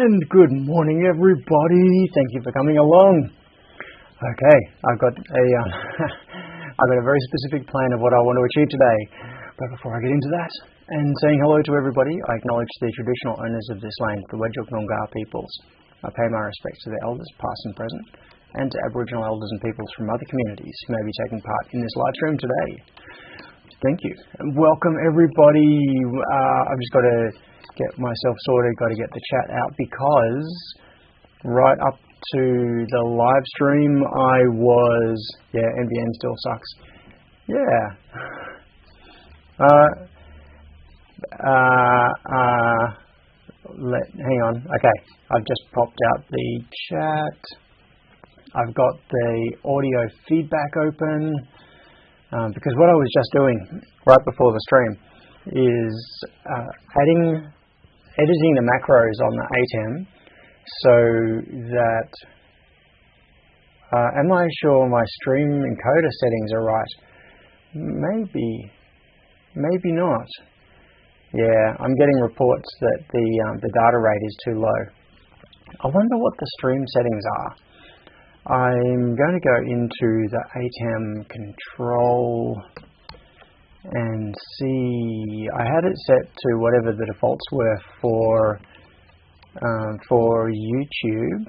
And good morning, everybody. Thank you for coming along. Okay, I've got a very specific plan of what I want to achieve today. But before I get into that, and saying hello to everybody, I acknowledge the traditional owners of this land, the Whadjuk Noongar peoples. I pay my respects to their elders, past and present, and to Aboriginal elders and peoples from other communities who may be taking part in this live stream today. Thank you. And welcome, everybody. I've just got to get myself sorted, got to get the chat out, because right up to the live stream I was, NBN still sucks. Hang on. Okay, I've just popped out the chat. I've got the audio feedback open, because what I was just doing right before the stream is editing the macros on the ATEM so that, am I sure my stream encoder settings are right? Maybe not. Yeah, I'm getting reports that the data rate is too low. I wonder what the stream settings are. I'm going to go into the ATEM control and see. I had it set to whatever the defaults were for YouTube.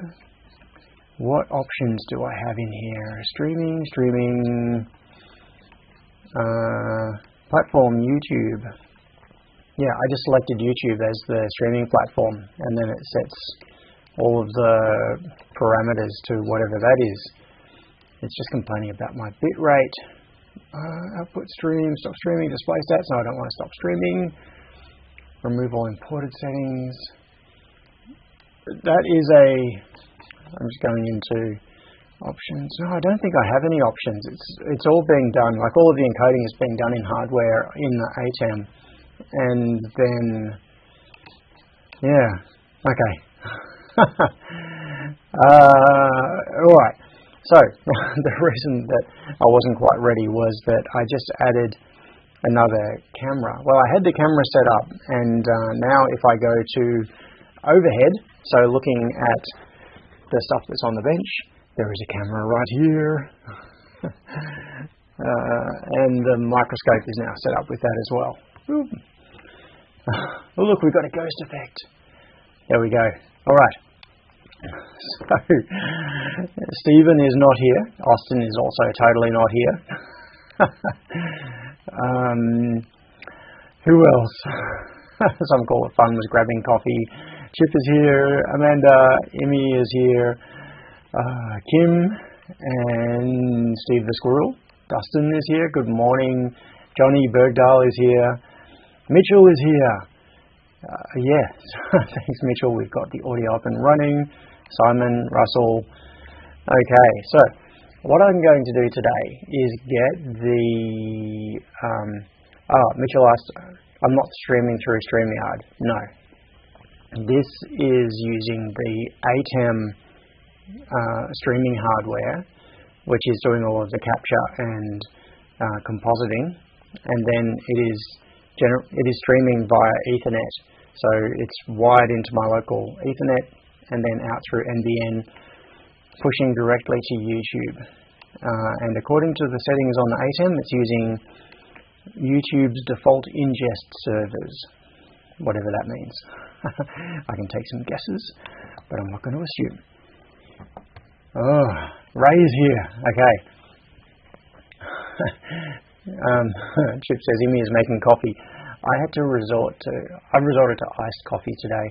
What options do I have in here? Streaming, platform YouTube. Yeah, I just selected YouTube as the streaming platform, and then it sets all of the parameters to whatever that is. It's just complaining about my bit rate. Output stream, stop streaming, display stats. No, I don't want to stop streaming. Remove all imported settings. That is I'm just going into options. No, I don't think I have any options. It's all being done, like all of the encoding is being done in hardware in the ATEM. And then, okay. Alright. So, the reason that I wasn't quite ready was that I just added another camera. Well, I had the camera set up, and now if I go to overhead, so looking at the stuff that's on the bench, there is a camera right here. And the microscope is now set up with that as well. Oh, look, we've got a ghost effect. There we go. Alright. So, Stephen is not here. Austin is also totally not here. Who else? Some call it fun was grabbing coffee. Chip is here. Amanda, Emmy is here. Kim and Steve the Squirrel. Dustin is here. Good morning. Johnny Bergdahl is here. Mitchell is here. Yes, thanks Mitchell. We've got the audio up and running. Simon, Russell. Okay, so what I'm going to do today is get the, Mitchell asked, I'm not streaming through StreamYard. No. This is using the ATEM streaming hardware, which is doing all of the capture and compositing, and then it is streaming via Ethernet. So it's wired into my local Ethernet and then out through NBN, pushing directly to YouTube. And according to the settings on the ATEM, it's using YouTube's default ingest servers, whatever that means. I can take some guesses, but I'm not going to assume. Ray's here. Okay. Chip says Imi is making coffee. I've resorted to iced coffee today.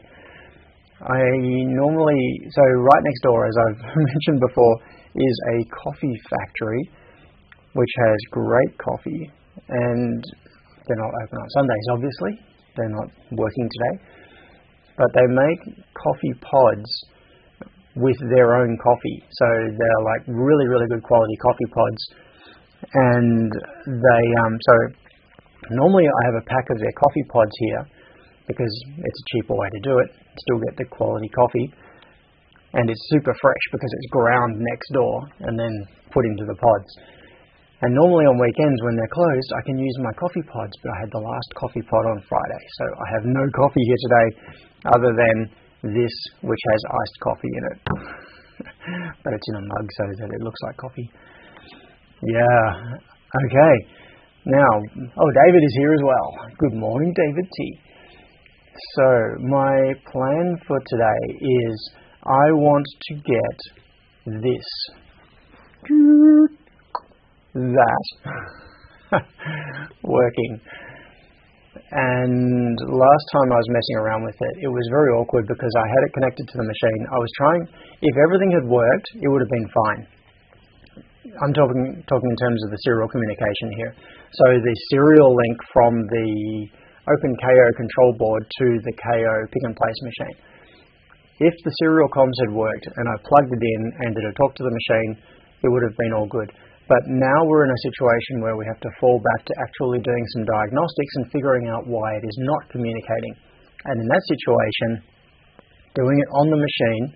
So right next door, as I've mentioned before, is a coffee factory which has great coffee, and they're not open on Sundays, obviously. They're not working today. But they make coffee pods with their own coffee. So they're like really, really good quality coffee pods. And they, so normally I have a pack of their coffee pods here because it's a cheaper way to do it. Still get the quality coffee. And it's super fresh because it's ground next door and then put into the pods. And normally on weekends when they're closed, I can use my coffee pods, but I had the last coffee pod on Friday. So I have no coffee here today other than this, which has iced coffee in it. But it's in a mug so that it looks like coffee. Yeah. Okay. Now, David is here as well. Good morning, David T. So my plan for today is I want to get this. That working. And last time I was messing around with it, it was very awkward because I had it connected to the machine. I was trying, if everything had worked, it would have been fine. I'm talking in terms of the serial communication here. So the serial link from the OpenKayo control board to the Kayo pick and place machine. If the serial comms had worked and I plugged it in and it had talked to the machine, it would have been all good. But now we're in a situation where we have to fall back to actually doing some diagnostics and figuring out why it is not communicating. And in that situation, doing it on the machine,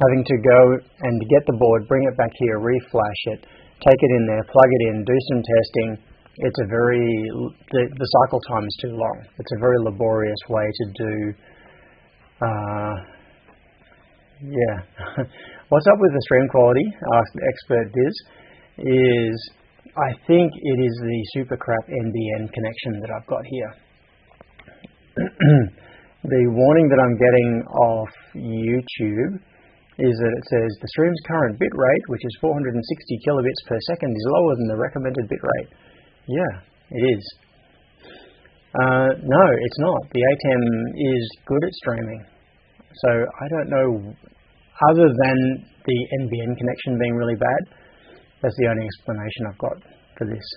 having to go and get the board, bring it back here, reflash it, take it in there, plug it in, do some testing, the cycle time is too long. It's a very laborious way to do, What's up with the stream quality? Asked expert Diz. I think it is the super crap NBN connection that I've got here. The warning that I'm getting off YouTube is that it says the stream's current bit rate, which is 460 kilobits per second, is lower than the recommended bit rate. Yeah, it is. No, it's not. The ATEM is good at streaming. So I don't know, other than the NBN connection being really bad, that's the only explanation I've got for this.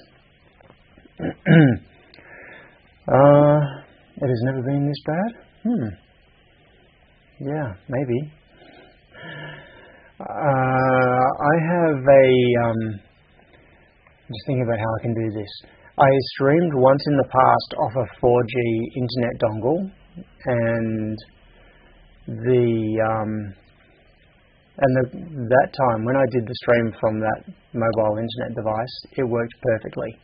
It has never been this bad? Yeah, maybe. I have just thinking about how I can do this. I streamed once in the past off a 4G internet dongle, and that time when I did the stream from that mobile internet device, it worked perfectly.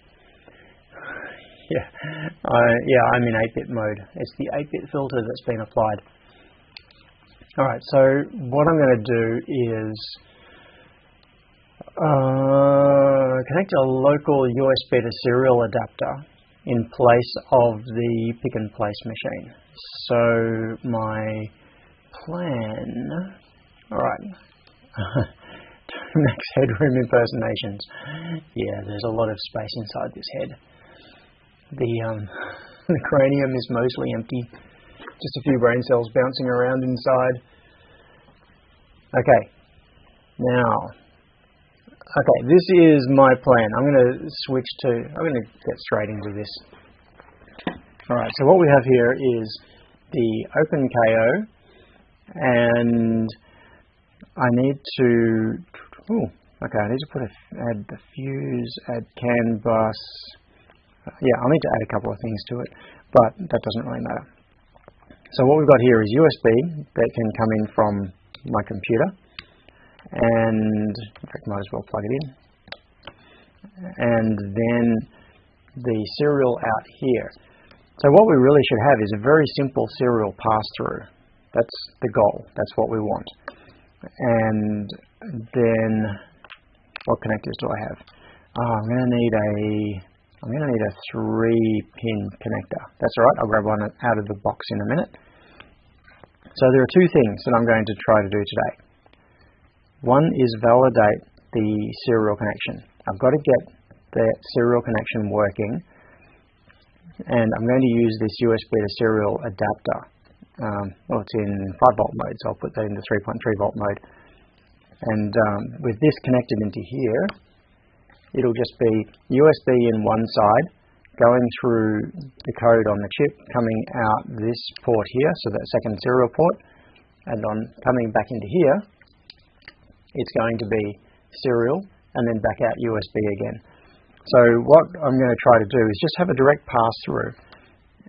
I'm in 8-bit mode. It's the 8-bit filter that's been applied. Alright, so what I'm going to do is connect a local USB to serial adapter in place of the pick and place machine. So my plan, alright, max headroom impersonations. Yeah, there's a lot of space inside this head. The cranium is mostly empty. Just a few brain cells bouncing around inside. Okay, this is my plan. I'm going to get straight into this. Alright, so what we have here is the OpenKayo, and I need to, I need to add the fuse, add CAN bus. I'll need to add a couple of things to it, but that doesn't really matter. So what we've got here is USB that can come in from my computer, and in fact might as well plug it in, and then the serial out here. So what we really should have is a very simple serial pass-through. That's the goal. That's what we want. And then what connectors do I have? I'm going to need a 3-pin connector. That's all right. I'll grab one out of the box in a minute. So there are two things that I'm going to try to do today. One is validate the serial connection. I've got to get that serial connection working, and I'm going to use this USB to serial adapter. Well, it's in 5 volt mode, so I'll put that into 3.3 volt mode. And with this connected into here, it'll just be USB in one side, going through the code on the chip, coming out this port here, so that second serial port, and on coming back into here, it's going to be serial, and then back out USB again. So what I'm going to try to do is just have a direct pass-through,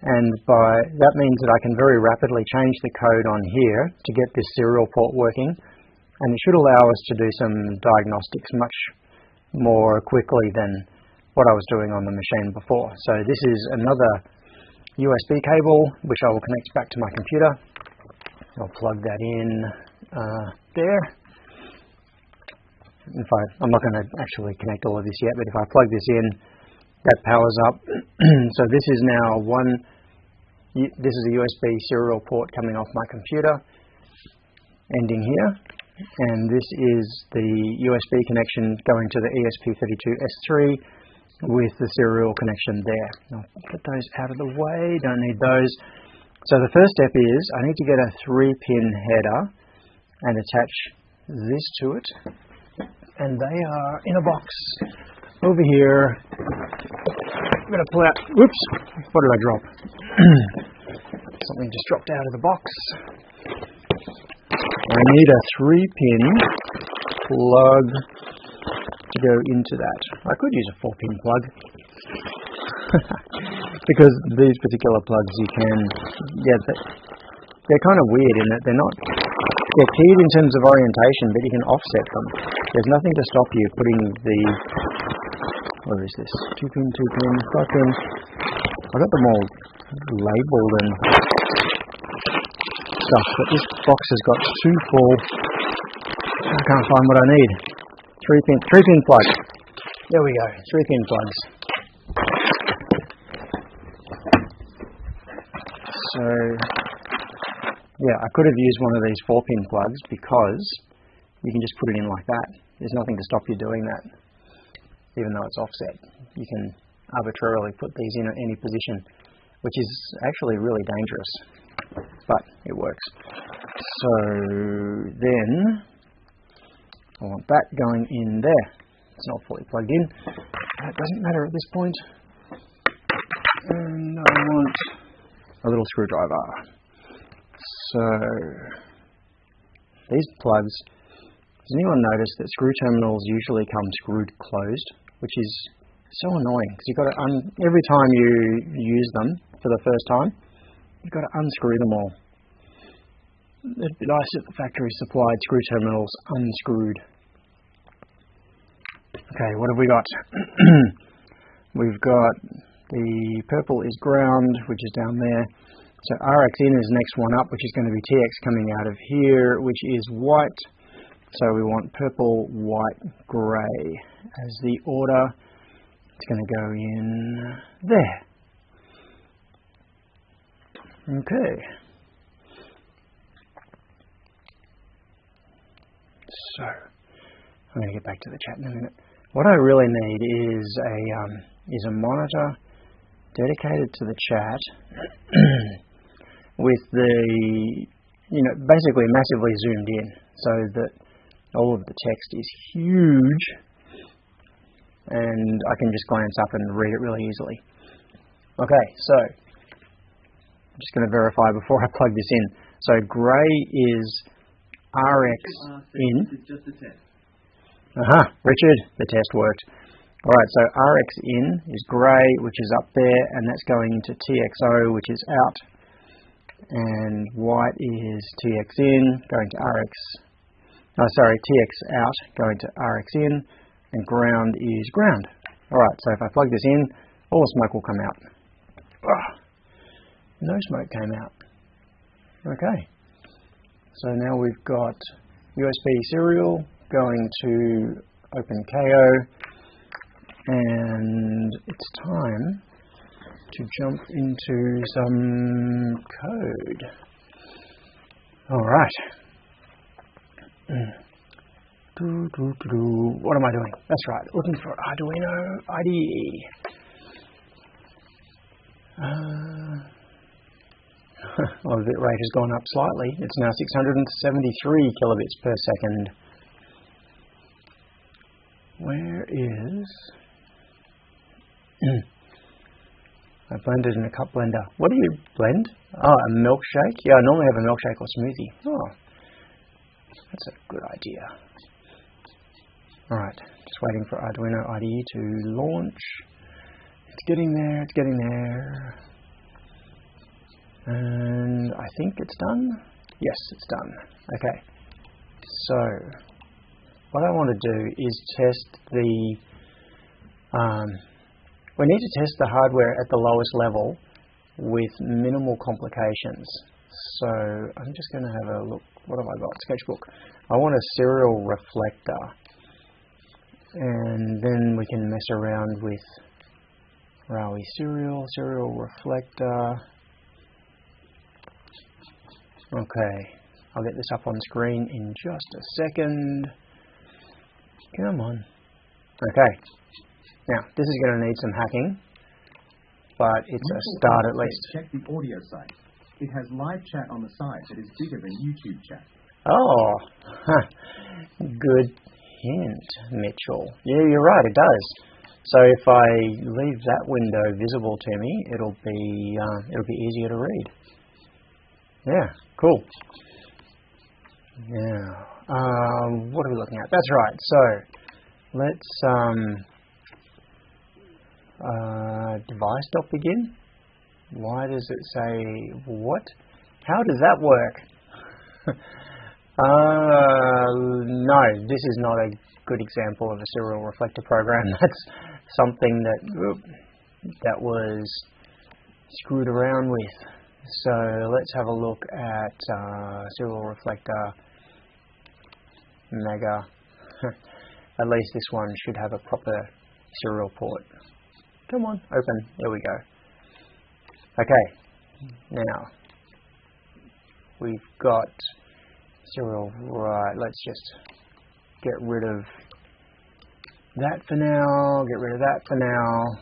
and that means that I can very rapidly change the code on here to get this serial port working, and it should allow us to do some diagnostics much more quickly than what I was doing on the machine before. So this is another USB cable which I will connect back to my computer. I'll plug that in there. I'm not going to actually connect all of this yet, but if I plug this in, that powers up. So this is now this is a USB serial port coming off my computer, ending here, and this is the USB connection going to the ESP32S3 with the serial connection there. I'll put those out of the way, don't need those. So the first step is I need to get a 3-pin header and attach this to it, and they are in a box over here. I'm going to pull out, whoops, what did I drop? Something just dropped out of the box. I need a 3-pin plug to go into that. I could use a 4-pin plug because these particular plugs you can, they're kind of weird in that they're keyed in terms of orientation, but you can offset them. There's nothing to stop you putting the, what is this, 2-pin, 2-pin, 5-pin. I got them all labelled and stuff, but this box has got 2 full. I can't find what I need. 3-pin plug. There we go, 3-pin plugs. So, yeah, I could have used one of these 4-pin plugs because you can just put it in like that. There's nothing to stop you doing that, even though it's offset. You can arbitrarily put these in at any position, which is actually really dangerous, but it works. So then I want that going in there. It's not fully plugged in. That doesn't matter at this point. And I want a little screwdriver. So these plugs, does anyone notice that screw terminals usually come screwed closed, which is so annoying because you've got to every time you use them for the first time, you've got to unscrew them all. It'd be nice if the factory supplied screw terminals unscrewed. Okay, what have we got? We've got the purple is ground, which is down there. So RX in is the next one up, which is going to be TX coming out of here, which is white. So we want purple, white, grey as the order. It's going to go in there. Okay. So I'm going to get back to the chat in a minute. What I really need is a monitor dedicated to the chat with the, basically massively zoomed in so that all of the text is huge and I can just glance up and read it really easily. Okay, so I'm just going to verify before I plug this in. So grey is RX in. This is just a test. Richard, the test worked. Alright, so RX in is grey, which is up there, and that's going into TXO, which is out. And white is TX in, going to RX. TX out, going to RX in, and ground is ground. Alright, so if I plug this in, all the smoke will come out. No smoke came out. Okay. So now we've got USB serial going to OpenKayo, and it's time to jump into some code. Alright. What am I doing? That's right, looking for Arduino IDE. Well, the bit rate has gone up slightly. It's now 673 kilobits per second. Where is... I blended in a cup blender. What do you blend? Oh, a milkshake? Yeah, I normally have a milkshake or smoothie. Oh, that's a good idea. Alright, just waiting for Arduino IDE to launch. It's getting there, it's getting there. And I think it's done. Yes, it's done. Okay. So, what I want to do is test the... we need to test the hardware at the lowest level with minimal complications. So, I'm just going to have a look. What have I got? Sketchbook. I want a serial reflector. And then we can mess around with... Where are we? Serial reflector... Okay, I'll get this up on screen in just a second. Come on. Okay, now this is going to need some hacking, but it's a start at least. Check the audio site. It has live chat on the side that is bigger than YouTube chat. Oh, good hint, Mitchell. Yeah, you're right, it does. So if I leave that window visible to me, it'll be easier to read. Yeah, cool. Now, what are we looking at? That's right. So, let's device.begin. Why does it say what? How does that work? No, this is not a good example of a serial reflector program. That's something that was screwed around with. So let's have a look at serial reflector mega. At least this one should have a proper serial port. Come on, open. There we go. Okay, now we've got serial. Right, let's just get rid of that for now. Get rid of that for now.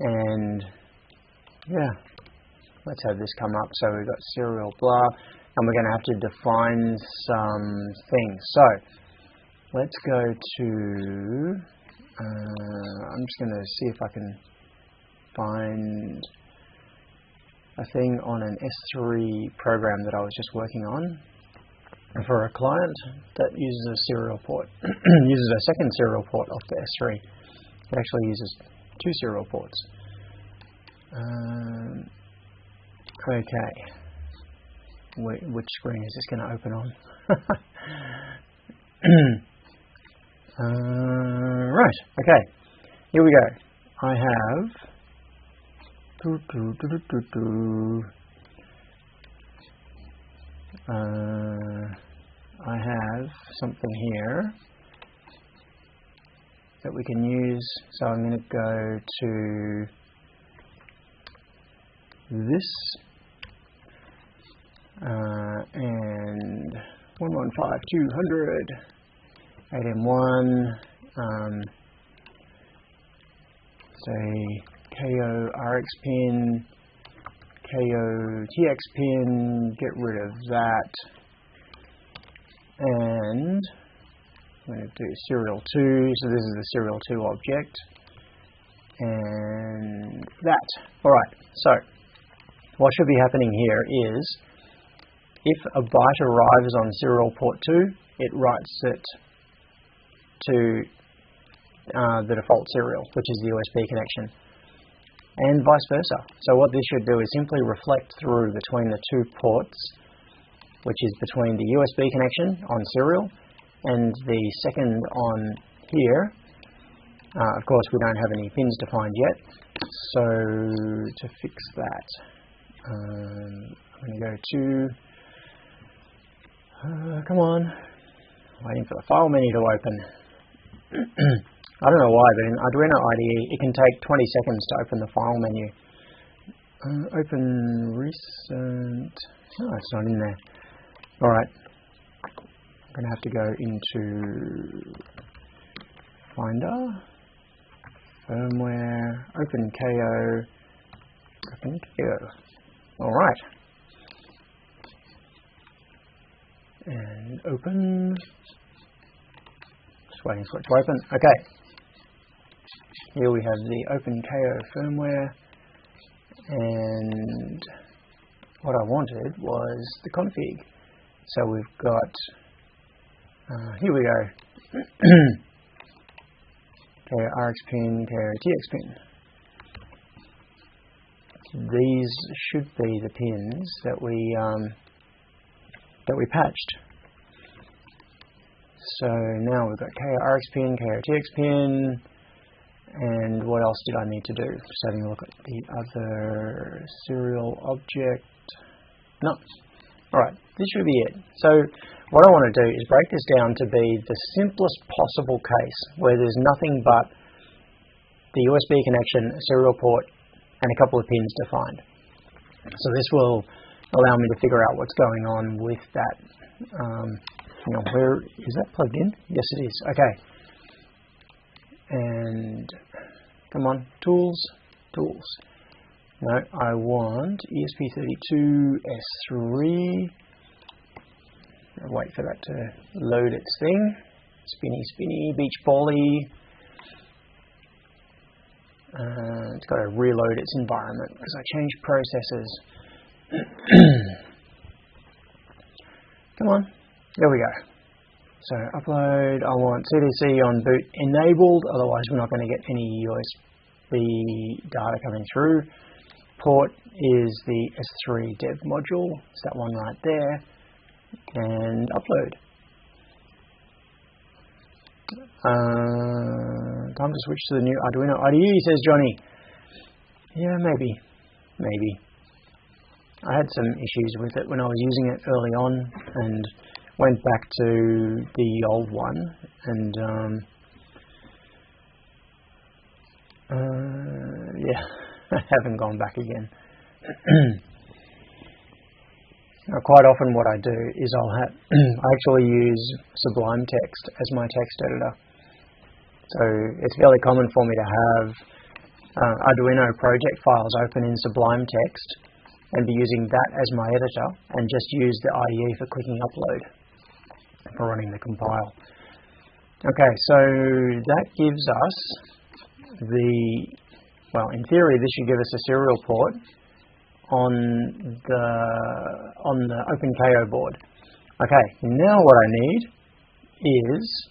And yeah. Let's have this come up. So we've got serial blah, and we're going to have to define some things. So let's go to, I'm just going to see if I can find a thing on an S3 program that I was just working on for a client that uses a serial port, uses a second serial port off the S3. It actually uses 2 serial ports. Okay, which screen is this going to open on? Right, okay, here we go. I have something here that we can use. So I'm going to go to this. And 115.200 8M1, say Kayo RX pin, Kayo TX pin, get rid of that, and I'm going to do serial 2, so this is the serial 2 object, and that. Alright, so what should be happening here is, if a byte arrives on serial port 2, it writes it to the default serial, which is the USB connection, and vice versa. So what this should do is simply reflect through between the 2 ports, which is between the USB connection on serial and the second on here. Of course, we don't have any pins defined yet, so to fix that, I'm going to go to come on, waiting for the file menu to open. I don't know why, but in Arduino IDE, it can take 20 seconds to open the file menu. Open recent, oh, it's not in there. Alright, I'm going to have to go into Finder, Firmware, OpenKayo. All right. And open. Just waiting for it to open. Okay. Here we have the OpenKayo firmware, and what I wanted was the config. So we've got, here we go, Kayo RX pin, Kayo TX pin. These should be the pins that we patched. So now we've got Kayo RX pin, Kayo TX pin, and what else did I need to do? Just having a look at the other serial object. No. Alright, this should be it. So what I want to do is break this down to be the simplest possible case where there's nothing but the USB connection, a serial port, and a couple of pins defined. So this will allow me to figure out what's going on with that. Where is that plugged in? Yes, it is. Okay. And come on, tools. No, I want ESP32 S3. I'll wait for that to load its thing. Spinny, beach volley. It's got to reload its environment because I changed processors. Come on, there we go. So upload, I want CDC on boot enabled, otherwise we're not going to get any USB data coming through. Port is the S3 dev module, it's that one right there, and upload. Time to switch to the new Arduino IDE, says Johnny. Yeah, maybe. I had some issues with it when I was using it early on, and went back to the old one, and yeah, I haven't gone back again. Now, quite often what I do is I actually use Sublime Text as my text editor. So it's fairly common for me to have Arduino project files open in Sublime Text and be using that as my editor and just use the IDE for clicking upload for running the compile. Okay, so that gives us in theory this should give us a serial port on the OpenKayo board. Okay, now what I need is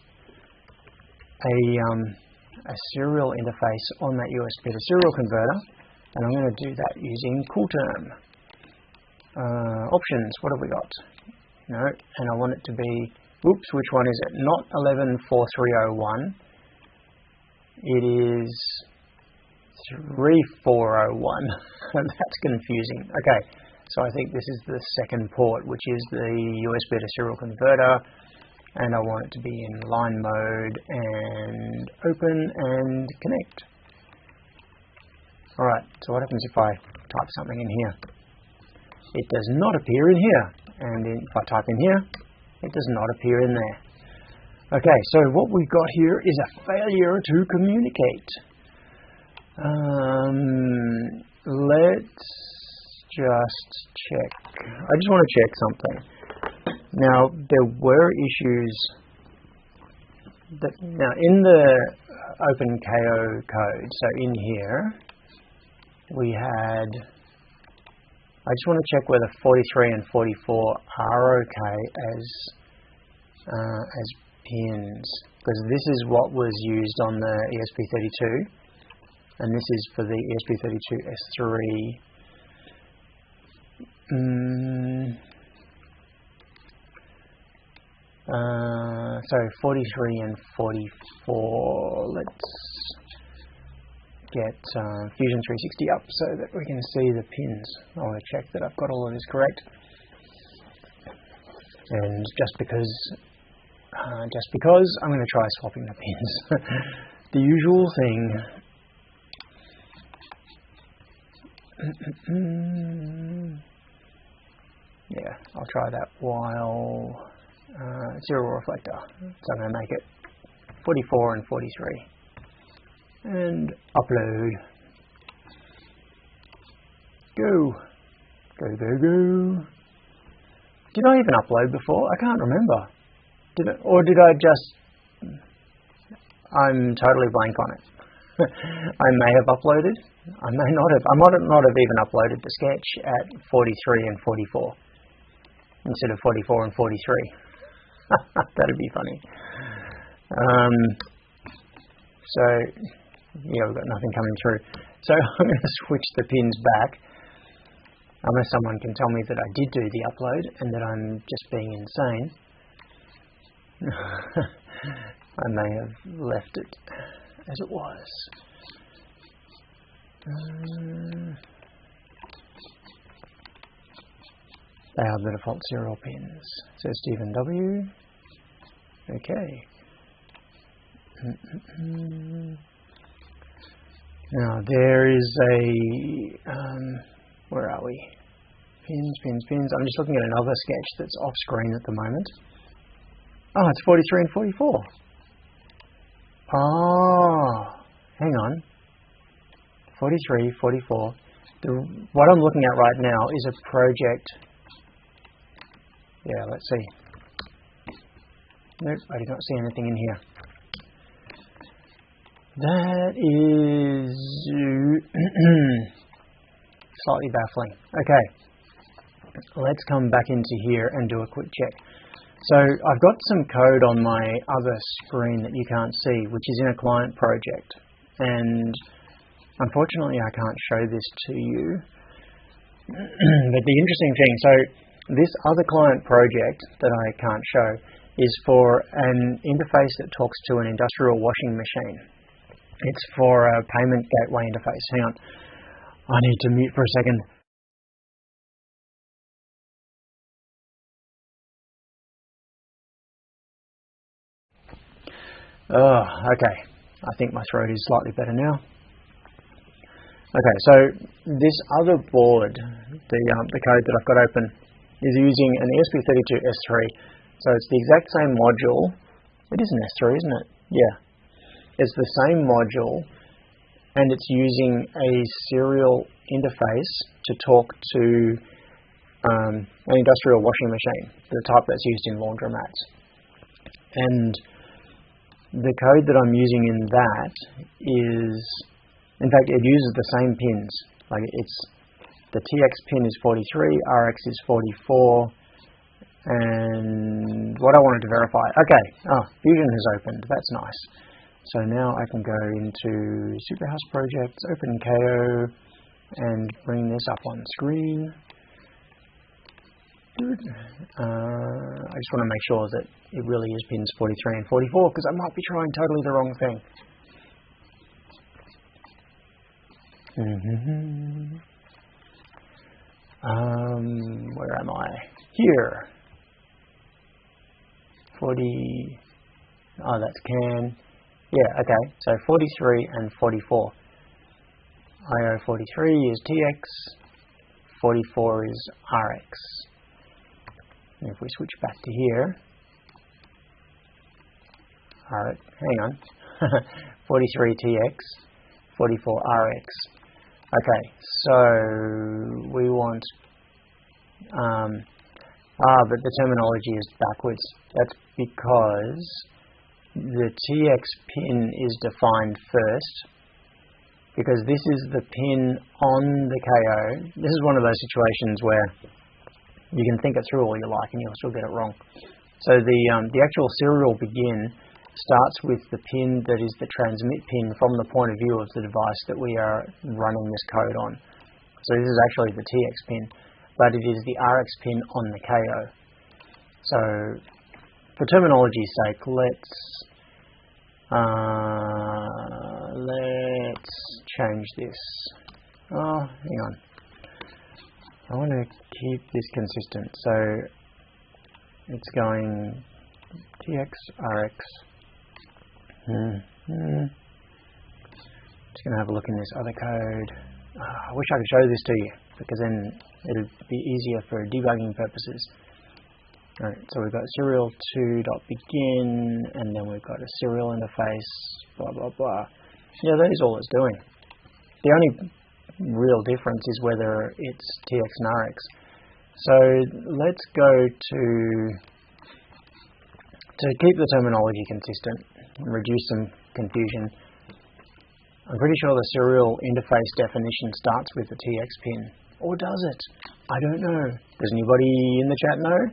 a serial interface on that USB to serial converter, and I'm going to do that using CoolTerm. Options, what have we got? No, and I want it to be, oops, which one is it? Not 114301. It is 3401. That's confusing. Okay, so I think this is the second port, which is the USB to serial converter, and I want it to be in line mode and open and connect. Alright, so what happens if I type something in here? It does not appear in here, and if I type in here, it does not appear in there. Okay, so what we've got here is a failure to communicate. Let's just check. I just want to check something. Now, there were issues now in the OpenKayo code, so in here, we had, I just want to check whether 43 and 44 are okay as pins, because this is what was used on the ESP32, and this is for the ESP32 S3. So 43 and 44, let's get Fusion 360 up so that we can see the pins. I want to check that I've got all of this correct. And just because I'm going to try swapping the pins. The usual thing. Yeah, I'll try that while serial reflector. So I'm going to make it 44 and 43. And upload. Go. Go, go, go. Did I even upload before? I can't remember. Did I just... I'm totally blank on it. I may have uploaded. I may not have. I might not have even uploaded the sketch at 43 and 44 instead of 44 and 43. That'd be funny. So, yeah, we've got nothing coming through. So I'm going to switch the pins back, unless someone can tell me that I did do the upload and that I'm just being insane. I may have left it as it was. They are the default serial pins. So Stephen W. Okay. Now there is a, where are we? Pins, pins, pins. I'm just looking at another sketch that's off screen at the moment. Oh, it's 43 and 44. Oh, hang on. 43, 44. What I'm looking at right now is a project. Yeah, let's see. Nope, I do not see anything in here. That is slightly baffling. Okay, let's come back into here and do a quick check. So I've got some code on my other screen that you can't see, which is in a client project. And unfortunately I can't show this to you. But the interesting thing, so this other client project that I can't show is for an interface that talks to an industrial washing machine. It's for a payment gateway interface. Hang on. I need to mute for a second. Oh, okay. I think my throat is slightly better now. Okay, so this other board, the code that I've got open, is using an ESP32S3. So it's the exact same module. It is an S3, isn't it? Yeah. It's the same module, and it's using a serial interface to talk to an industrial washing machine, the type that's used in laundromats. And the code that I'm using in that is, in fact, it uses the same pins. Like it's the TX pin is 43, RX is 44, and what I wanted to verify. Okay, Fusion has opened. That's nice. So now I can go into Superhouse Projects, OpenKayo, and bring this up on screen. I just want to make sure that it really is pins 43 and 44, because I might be trying totally the wrong thing. Where am I? Here. 40. Oh, that's CAN. Yeah, okay. So 43 and 44. IO 43 is TX. 44 is RX. And if we switch back to here, alright, hang on, 43 TX, 44 RX. Okay, so we want, but the terminology is backwards. That's because the TX pin is defined first, because this is the pin on the KO. This is one of those situations where you can think it through all you like and you'll still get it wrong. So the actual serial begin starts with the pin that is the transmit pin from the point of view of the device that we are running this code on. So this is actually the TX pin, but it is the RX pin on the KO. So for terminology's sake, let's change this. Oh, hang on. I want to keep this consistent. So it's going TX, RX. Just going to have a look in this other code. I wish I could show this to you, because then it'll be easier for debugging purposes. Alright, so we've got serial2.begin, and then we've got a serial interface, blah, blah, blah. Yeah, that is all it's doing. The only real difference is whether it's TX and RX. So let's go to keep the terminology consistent and reduce some confusion. I'm pretty sure the serial interface definition starts with the TX pin. Or does it? I don't know. Does anybody in the chat know?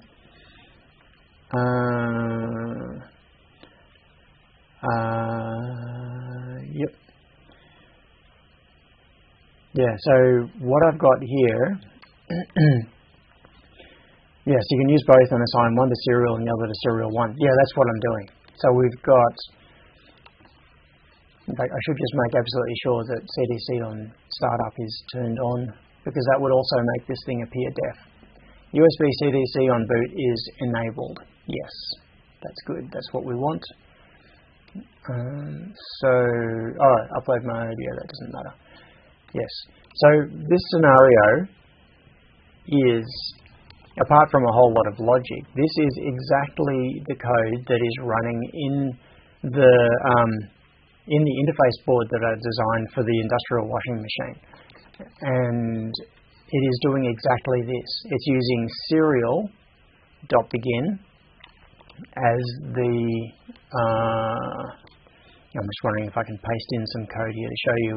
Yep. Yeah, so what I've got here, yes, you can use both and assign one to serial and the other to serial 1. Yeah, that's what I'm doing. So we've got, in fact, I should just make absolutely sure that CDC on startup is turned on, because that would also make this thing appear deaf. USB CDC on boot is enabled. Yes, that's good. That's what we want. Upload mode, yeah, that doesn't matter. Yes. So this scenario is, apart from a whole lot of logic, this is exactly the code that is running in the interface board that I designed for the industrial washing machine. And it is doing exactly this. It's using serial.begin as the, I'm just wondering if I can paste in some code here to show you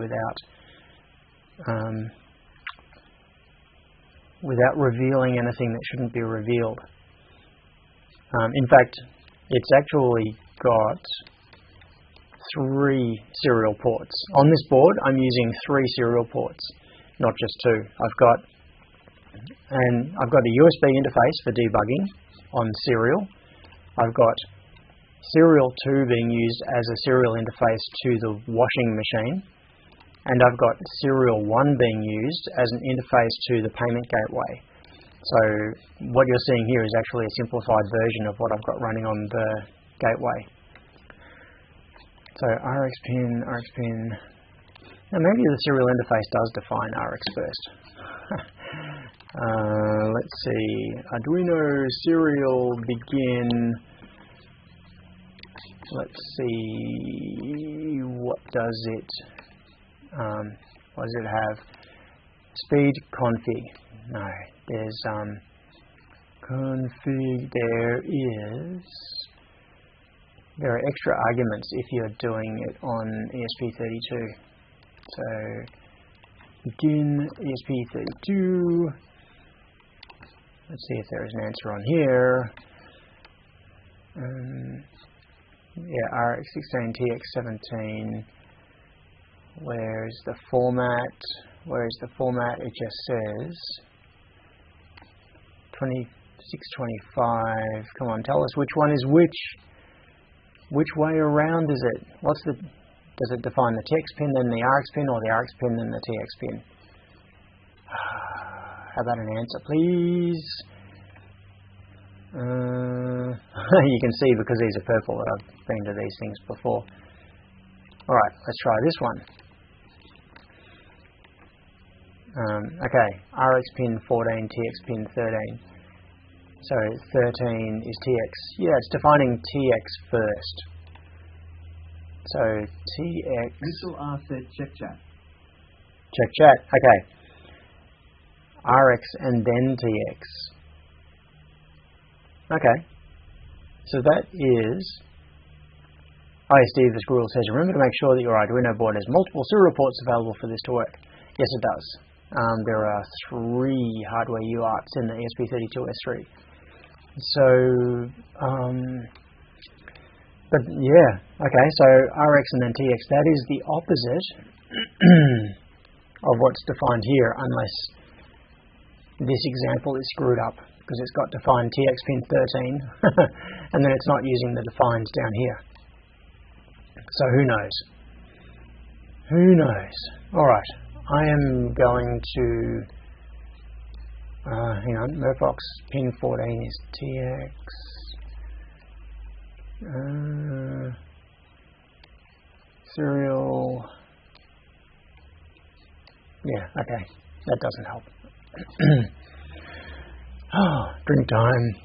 without revealing anything that shouldn't be revealed. In fact, it's actually got 3 serial ports. On this board, I'm using 3 serial ports, not just 2. I've got a USB interface for debugging on serial. I've got serial 2 being used as a serial interface to the washing machine, and I've got serial 1 being used as an interface to the payment gateway. So what you're seeing here is actually a simplified version of what I've got running on the gateway. So RX pin. Now maybe the serial interface does define RX first. Let's see. Arduino serial begin. Let's see. What does it have? Speed config. No, there's config. There are extra arguments if you're doing it on ESP32. So begin ESP32. Let's see if there is an answer on here. Yeah, RX16, TX17. Where's the format? It just says 2625. Come on, tell us which one is which. Which way around is it? Does it define the TX pin, then the RX pin, or the RX pin, then the TX pin? How about an answer, please? You can see, because these are purple, that I've been to these things before. Alright, let's try this one. Okay, RX pin 14, TX pin 13. So 13 is TX. Yeah, it's defining TX first. So TX. Mitchell R said check chat. Check chat. Okay. RX and then TX. Okay. So that is. Steve the Squirrel says, remember to make sure that your Arduino board has multiple serial ports available for this to work. Yes, it does. There are 3 hardware UARTs in the ESP32S3. So, but yeah, okay, so RX and then TX, that is the opposite of what's defined here, unless this example is screwed up, because it's got defined TX pin 13, and then it's not using the defines down here. So who knows? Who knows? Alright, I am going to... hang on, Murphox pin 14 is TX. Serial. Yeah, okay. That doesn't help. Oh, drink time.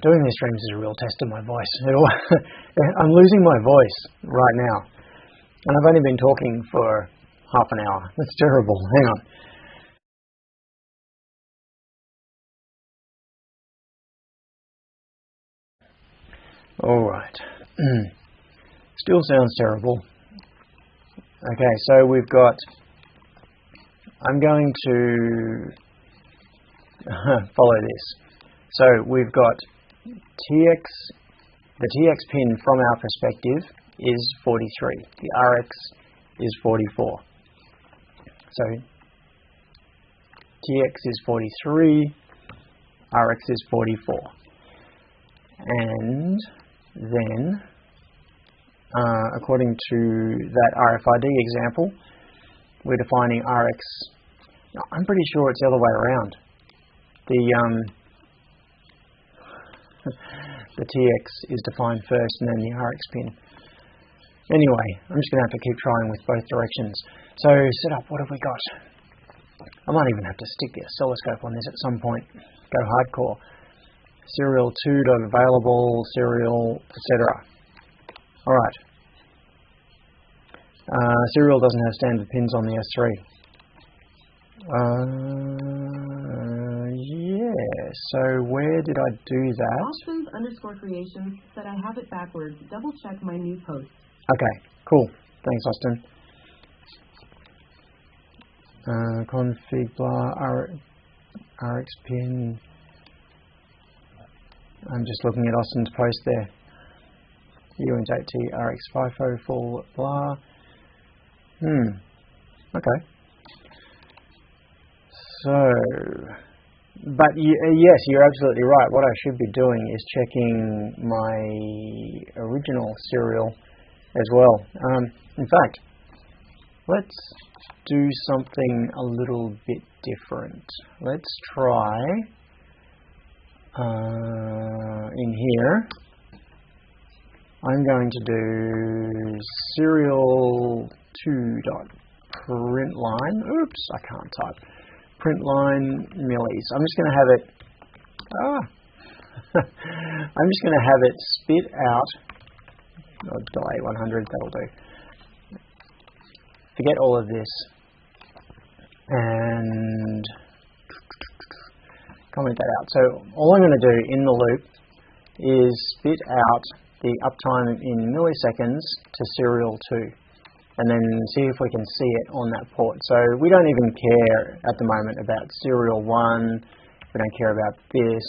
Doing these streams is a real test of my voice. I'm losing my voice right now. And I've only been talking for half an hour. That's terrible. Hang on. All right. Still sounds terrible. Okay, so we've got, I'm going to follow this. So we've got TX, the TX pin from our perspective is 43. The RX is 44. So TX is 43, RX is 44. And then, according to that RFID example, we're defining RX. Now, I'm pretty sure it's the other way around. The TX is defined first and then the RX pin. Anyway, I'm just going to have to keep trying with both directions. So, set up, what have we got? I might even have to stick the oscilloscope on this at some point. Go hardcore. Serial 2.available, serial, etc. Alright. Serial doesn't have standard pins on the S3. Yeah, so where did I do that? Austin_creations said I have it backwards. Double check my new post. Okay, cool. Thanks, Austin. Config blah, RX pin. I'm just looking at Austin's post there. UNT RX FIFO full blah. Okay. So, but yes, you're absolutely right. What I should be doing is checking my original serial as well. In fact, let's do something a little bit different. Let's try in here. I'm going to do serial 2.println. Oops, I can't type. Println millis. I'm just going to have it. I'm just going to have it spit out. Delay 100. That'll do. Forget all of this and comment that out. So all I'm going to do in the loop is spit out the uptime in milliseconds to serial 2 and then see if we can see it on that port. So we don't even care at the moment about serial 1, we don't care about this,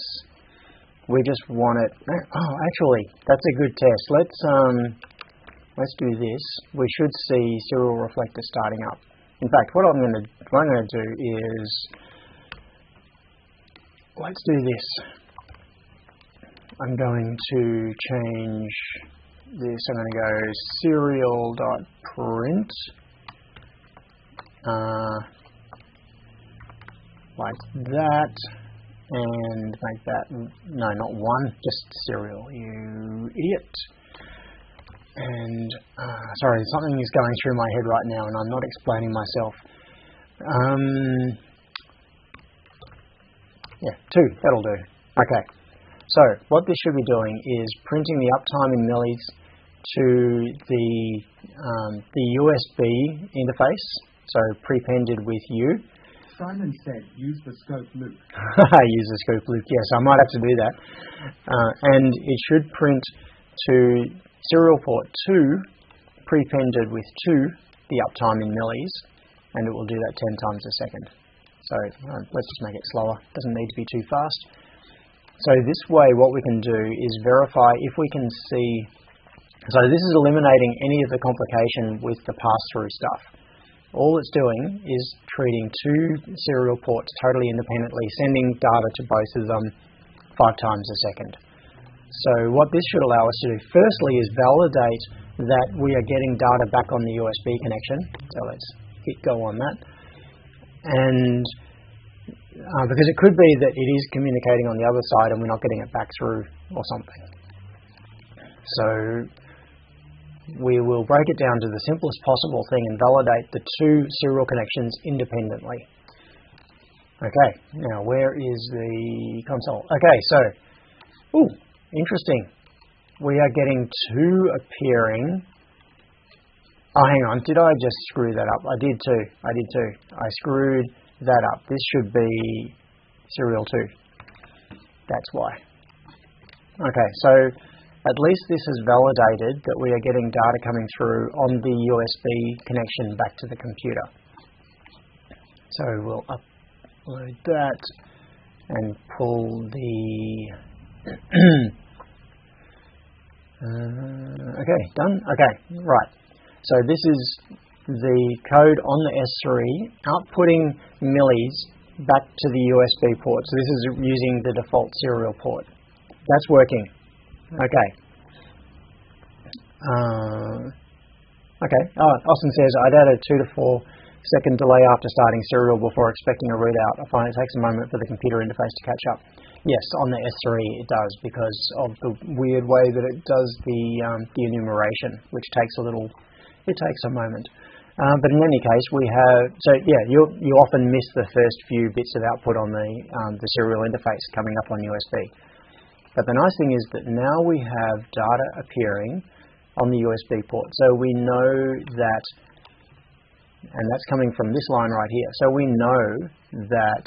we just want it. Oh, actually, that's a good test. Let's do this. We should see serial reflector starting up. In fact, what I'm going to do is, let's do this. I'm going to change this. I'm going to go serial.print like that, and make that, no, not 1, just serial, you idiot. And sorry, something is going through my head right now and I'm not explaining myself. Yeah, 2, that'll do. Okay. So what this should be doing is printing the uptime in millis to the USB interface, so prepended with U. Simon said, use the scope loop. Use the scope loop, yes, I might have to do that. And it should print to serial port 2, prepended with 2, the uptime in millis, and it will do that 10 times a second. So let's just make it slower, doesn't need to be too fast. So this way what we can do is verify if we can see, so this is eliminating any of the complication with the pass-through stuff. All it's doing is treating 2 serial ports totally independently, sending data to both of them 5 times a second. So what this should allow us to do firstly is validate that we are getting data back on the USB connection. So let's hit go on that. And because it could be that it is communicating on the other side and we're not getting it back through or something. So we will break it down to the simplest possible thing and validate the 2 serial connections independently. Okay, now where is the console? Okay, so, ooh, interesting. We are getting 2 appearing. Oh, hang on, did I just screw that up? I did too. I screwed that up. This should be serial 2. That's why. Okay, so at least this has validated that we are getting data coming through on the USB connection back to the computer. So we'll upload that and pull the... okay, done? Okay, right. So this is the code on the S3 outputting millis back to the USB port. So this is using the default serial port. That's working. Okay. Okay. Oh, Austin says, I'd add a 2 to 4 second delay after starting serial before expecting a readout. I find it takes a moment for the computer interface to catch up. Yes, on the S3 it does because of the weird way that it does the enumeration, which takes a moment. But in any case, we have, so yeah, you often miss the first few bits of output on the serial interface coming up on USB. But the nice thing is that now we have data appearing on the USB port. So we know that, and that's coming from this line right here. So we know that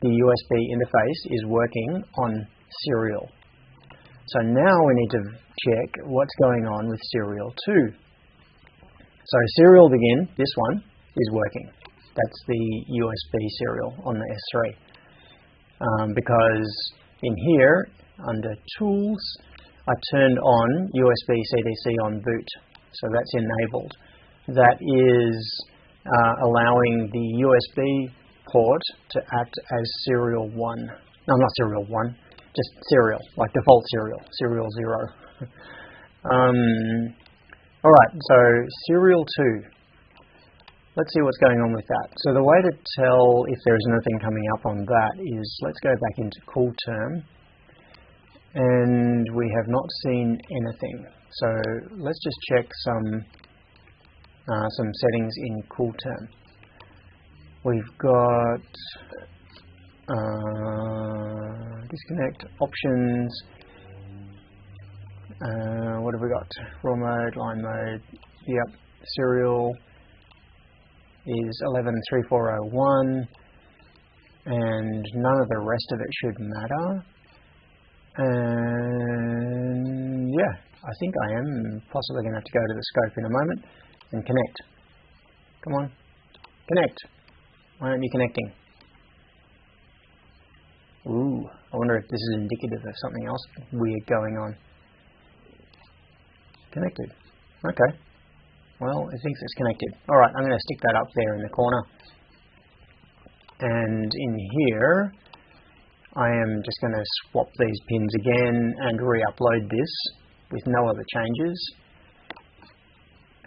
the USB interface is working on serial. So now we need to check what's going on with serial 2. So serial begin, this one, is working. That's the USB serial on the S3. Because in here, under Tools, I turned on USB CDC on boot. So that's enabled. That is allowing the USB port to act as serial 1. No, not serial 1, just serial, like default serial 0. Alright, so serial 2. Let's see what's going on with that. So the way to tell if there is anything coming up on that is, let's go back into CoolTerm, and we have not seen anything. So let's just check some settings in CoolTerm. We've got disconnect options. What have we got? Raw mode, line mode. Yep, serial is 113401, and none of the rest of it should matter. And yeah, I think I am possibly going to have to go to the scope in a moment and connect. Come on, connect. Why aren't you connecting? Ooh, I wonder if this is indicative of something else weird going on. Connected. Okay. Well, it thinks it's connected. Alright, I'm going to stick that up there in the corner. And in here, I am just going to swap these pins again and re-upload this with no other changes.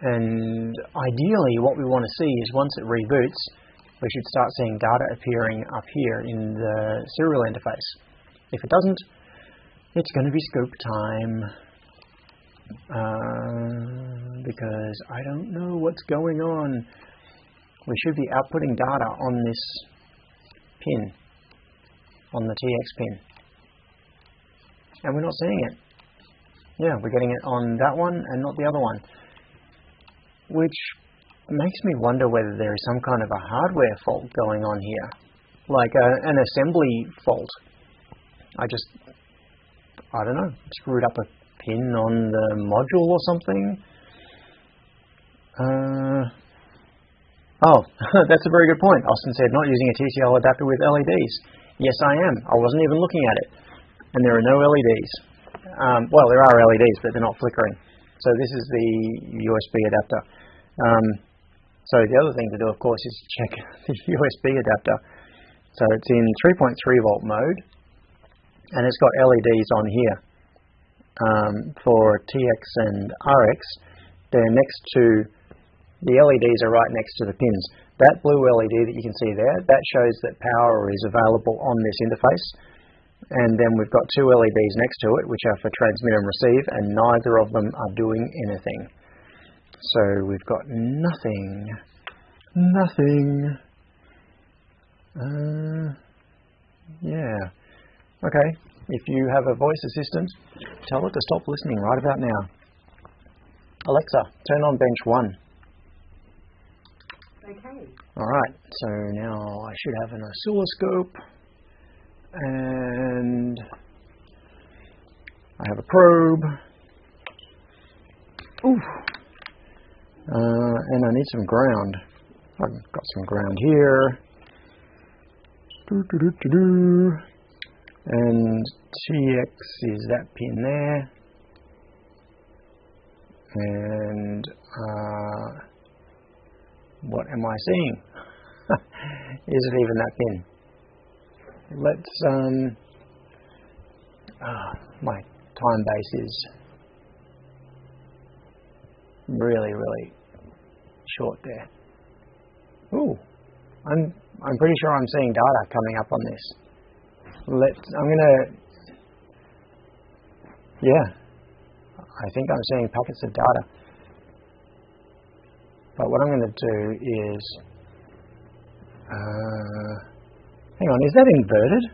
And ideally, what we want to see is once it reboots, we should start seeing data appearing up here in the serial interface. If it doesn't, it's going to be scope time. Because I don't know what's going on. We should be outputting data on this pin, on the TX pin. And we're not seeing it. Yeah, we're getting it on that one and not the other one. Which makes me wonder whether there is some kind of a hardware fault going on here. Like an assembly fault. I don't know, screwed up a pin on the module or something. Oh, that's a very good point. Austin said, not using a TCL adapter with LEDs. Yes, I am. I wasn't even looking at it. And there are no LEDs. Well, there are LEDs, but they're not flickering. So this is the USB adapter. So the other thing to do, of course, is check the USB adapter. So it's in 3.3 volt mode, and it's got LEDs on here. For TX and RX, they're next to, the LEDs are right next to the pins. That blue LED that you can see there, that shows that power is available on this interface. And then we've got two LEDs next to it, which are for transmit and receive, and neither of them are doing anything. So we've got nothing. Yeah. Okay. If you have a voice assistant, tell it to stop listening right about now. Alexa, turn on bench 1. Okay. Alright, so now I should have an oscilloscope, and I have a probe. Oof. And I need some ground. I've got some ground here. And TX is that pin there. And what am I seeing? Is it even that pin? Let's my time base is really short there. Ooh, I'm pretty sure I'm seeing data coming up on this. I think I'm seeing packets of data. But what I'm going to do is, hang on, is that inverted?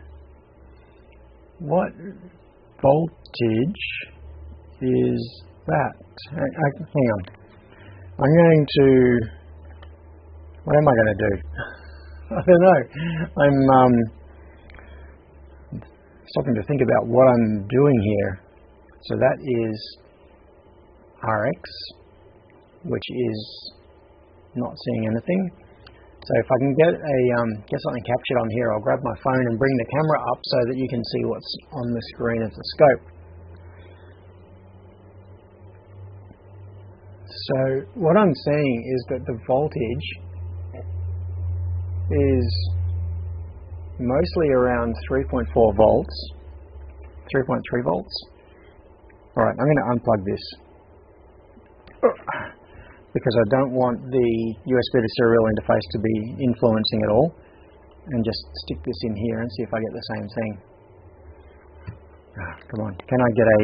What voltage is that? Hang on. What am I going to do? I don't know. I'm stopping to think about what I'm doing here. So that is RX, which is not seeing anything. So if I can get something captured on here, I'll grab my phone and bring the camera up so that you can see what's on the screen of the scope. So what I'm seeing is that the voltage is mostly around 3.4 volts, 3.3 volts. Alright, I'm going to unplug this because I don't want the USB to serial interface to be influencing at all, and just stick this in here and see if I get the same thing. Come on, can I get a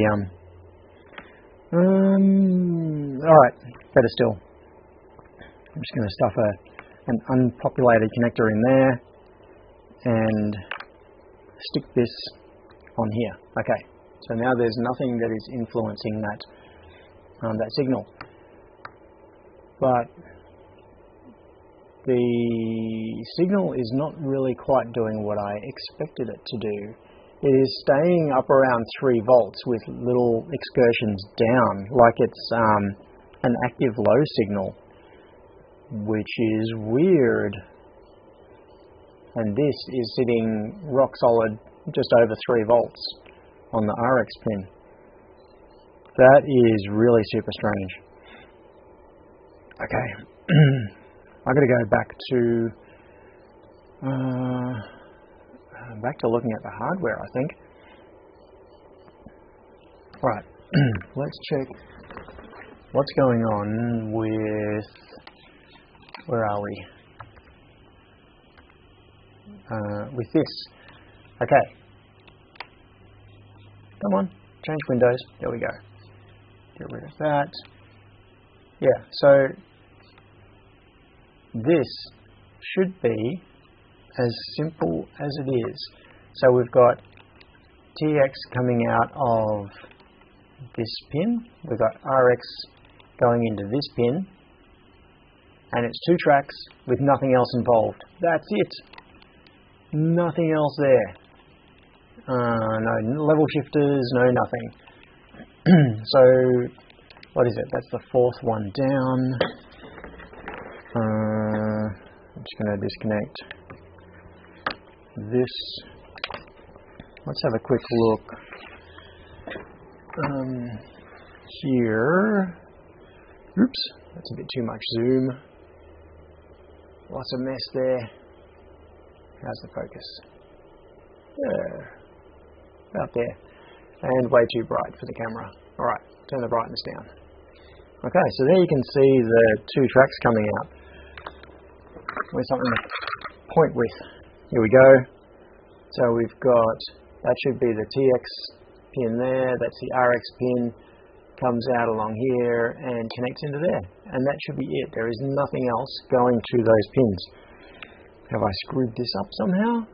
alright, better still. I'm just going to stuff an unpopulated connector in there and stick this on here. Okay, so now there's nothing that is influencing that signal. But the signal is not really quite doing what I expected it to do. It is staying up around 3 volts with little excursions down, like it's an active low signal, which is weird. And this is sitting rock solid just over 3 volts on the RX pin. That is really super strange. Okay, I've got to go back to looking at the hardware, I think. Right, let's check what's going on with, where are we? With this. Okay. Come on, change windows. There we go. Get rid of that. Yeah, so this should be as simple as it is. So we've got TX coming out of this pin, we've got RX going into this pin, and it's 2 tracks with nothing else involved. That's it. Nothing else there. No level shifters, no nothing. So, what is it? That's the 4th one down. I'm just going to disconnect this. Let's have a quick look here. Oops, that's a bit too much zoom. Lots of mess there. How's the focus? Yeah, about there. And way too bright for the camera. Alright, turn the brightness down. Okay, so there you can see the 2 tracks coming out with something to point with. Here we go. So we've got, that should be the TX pin there, that's the RX pin, comes out along here and connects into there. And that should be it. There is nothing else going to those pins. Have I screwed this up somehow?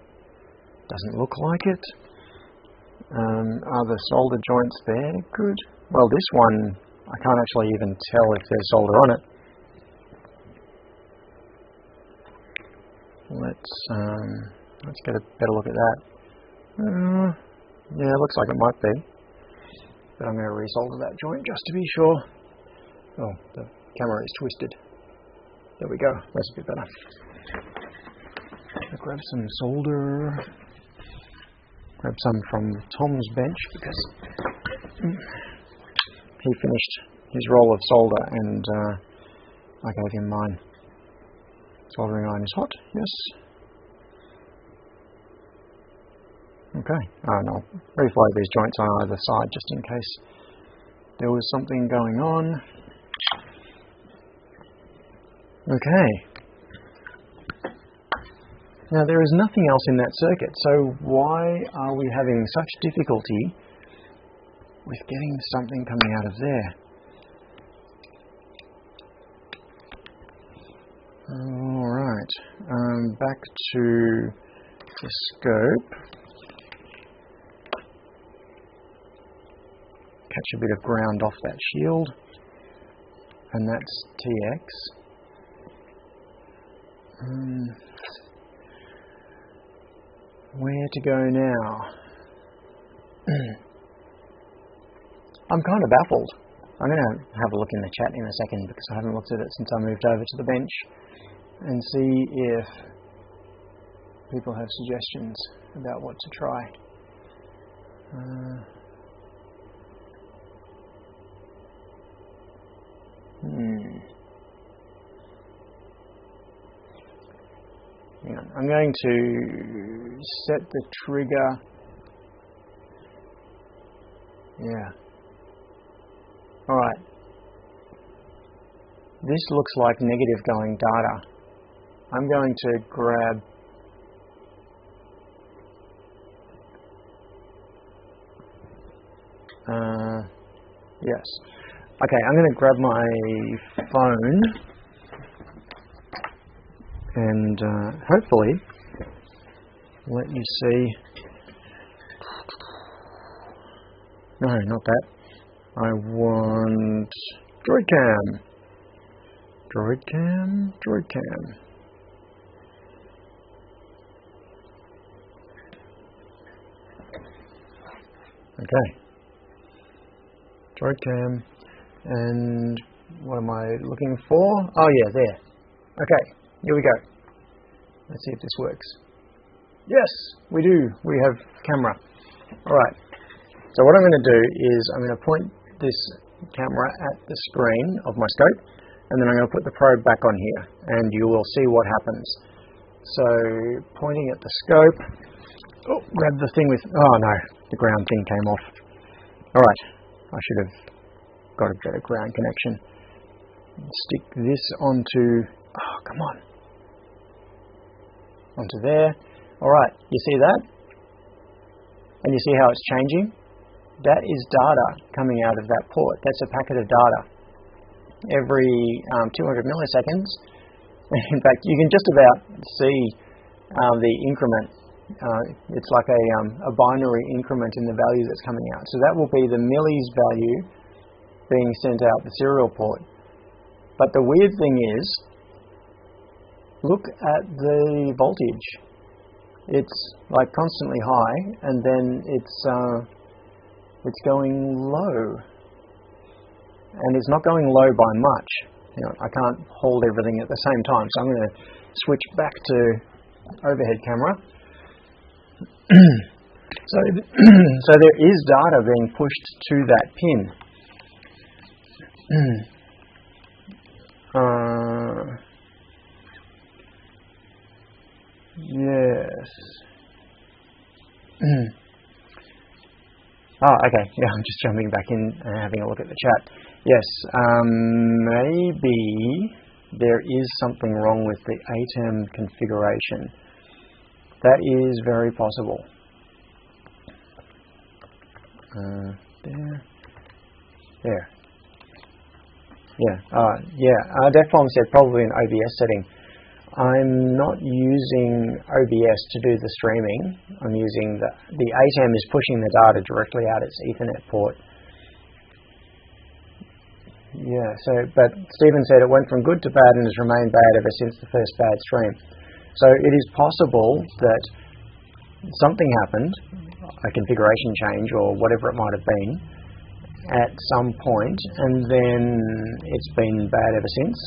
Doesn't look like it. Are the solder joints there? Good. Well, this one, I can't actually even tell if there's solder on it. Let's get a better look at that. Yeah, it looks like it might be. But I'm going to resolder that joint just to be sure. Oh, the camera is twisted. There we go. That's a bit better. I'll grab some solder. Grab some from Tom's bench because he finished his roll of solder and I gave him mine. Soldering iron is hot, yes. Okay, and I'll reflow these joints on either side just in case there was something going on. Okay. Now there is nothing else in that circuit, so why are we having such difficulty with getting something coming out of there? Alright, back to the scope. Catch a bit of ground off that shield, and that's TX. Where to go now? I'm kind of baffled. I'm going to have a look in the chat in a second because I haven't looked at it since I moved over to the bench, and see if people have suggestions about what to try. Hang on. I'm going to set the trigger. Yeah. Alright. This looks like negative going data. I'm going to grab yes. Okay, I'm going to grab my phone and hopefully let you see. No, not that. I want DroidCam. DroidCam. Okay. DroidCam. And what am I looking for? Oh yeah, there. Okay, here we go. Let's see if this works. Yes, we do. We have camera. Alright. So what I'm going to do is I'm going to point this camera at the screen of my scope, and then I'm going to put the probe back on here, and you will see what happens. So pointing at the scope. Oh, grab the thing with... Oh no, the ground thing came off. Alright, I should have got a better ground connection. Stick this onto... Oh, come on. Onto there. Alright, you see that? And you see how it's changing? That is data coming out of that port. That's a packet of data. Every 200 milliseconds. In fact, you can just about see the increment. It's like a binary increment in the value that's coming out. So that will be the millis value being sent out the serial port. But the weird thing is, look at the voltage. It's like constantly high, and then it's going low, and it's not going low by much. You know, I can't hold everything at the same time, so I'm going to switch back to overhead camera. So there is data being pushed to that pin. Yes. Oh, okay. Yeah, I'm just jumping back in and having a look at the chat. Yes, maybe there is something wrong with the ATEM configuration. That is very possible. There. Yeah. Yeah. DefBomb said probably an OBS setting. I'm not using OBS to do the streaming. I'm using the 8M is pushing the data directly out its Ethernet port. Yeah, but Stephen said it went from good to bad and has remained bad ever since the first bad stream. So it is possible that something happened, a configuration change or whatever it might have been, at some point, and then it's been bad ever since.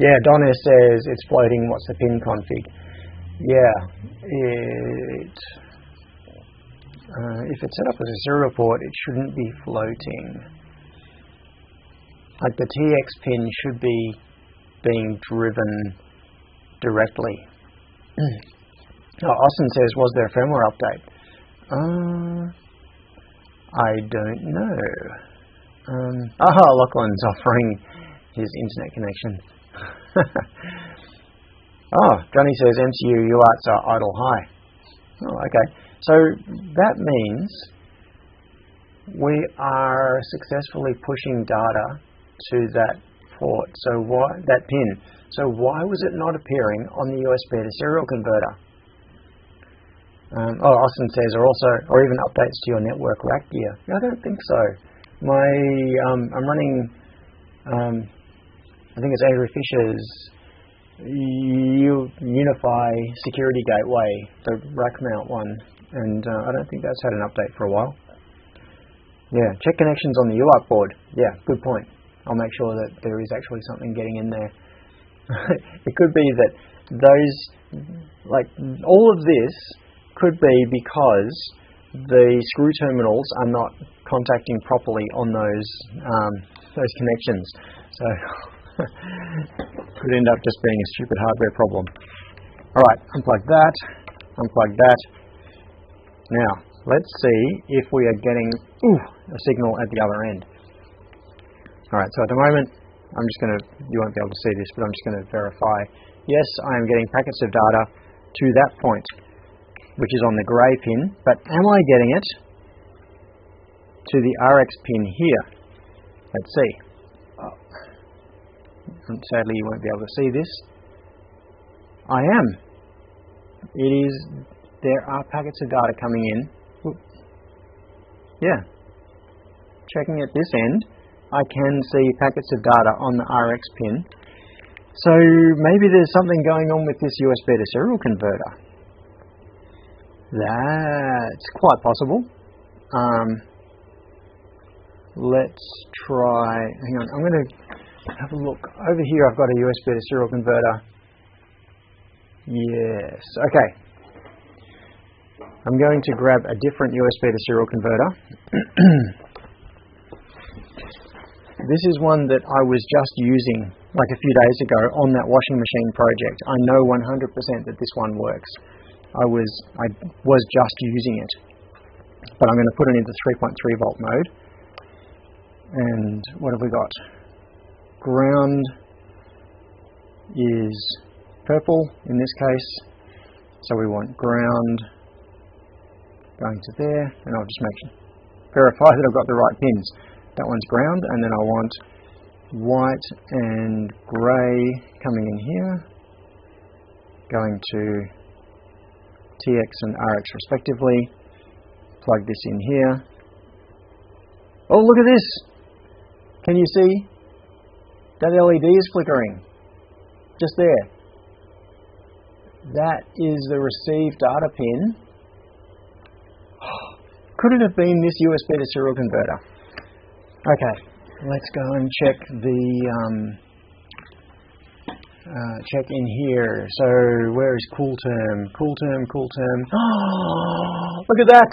Yeah, Donna says it's floating. What's the pin config? Yeah, if it's set up as a serial port, it shouldn't be floating. Like the TX pin should be being driven directly. Austin says, was there a firmware update? I don't know. Lachlan's offering his internet connection. Johnny says MCU UARTs are idle high. Okay. So that means we are successfully pushing data to that port. So that pin. So why was it not appearing on the USB to serial converter? Austin says, or even updates to your network rack gear. I don't think so. I'm running, I think it's Andrew Fisher's Unify Security Gateway, the rack mount one, and I don't think that's had an update for a while. Yeah, check connections on the UART board. Yeah, good point. I'll make sure that there is actually something getting in there. It could be that all of this could be because the screw terminals are not contacting properly on those connections. So could end up just being a stupid hardware problem. All right, unplug that. Now let's see if we are getting a signal at the other end. All right, so at the moment you won't be able to see this, but I'm just going to verify. Yes, I am getting packets of data to that point, which is on the grey pin, but am I getting it to the RX pin here? Let's see. Sadly, you won't be able to see this. I am. There are packets of data coming in. Yeah. Checking at this end, I can see packets of data on the RX pin. So maybe there's something going on with this USB to serial converter. That's quite possible. Let's try, hang on, I'm going to have a look. Over here I've got a USB to serial converter. Yes, okay. I'm going to grab a different USB to serial converter. This is one that I was just using like a few days ago on that washing machine project. I know 100% that this one works. I was just using it, but I'm going to put it into 3.3 volt mode. And what have we got? Ground is purple in this case, so we want ground going to there, and I'll just verify that I've got the right pins. That one's ground, and then I want white and grey coming in here, going to TX and RX respectively. Plug this in here. Oh, look at this! Can you see? That LED is flickering. Just there. That is the receive data pin. Could it have been this USB to serial converter? Okay, let's go and check the check in here. So where is CoolTerm? CoolTerm. Oh, look at that!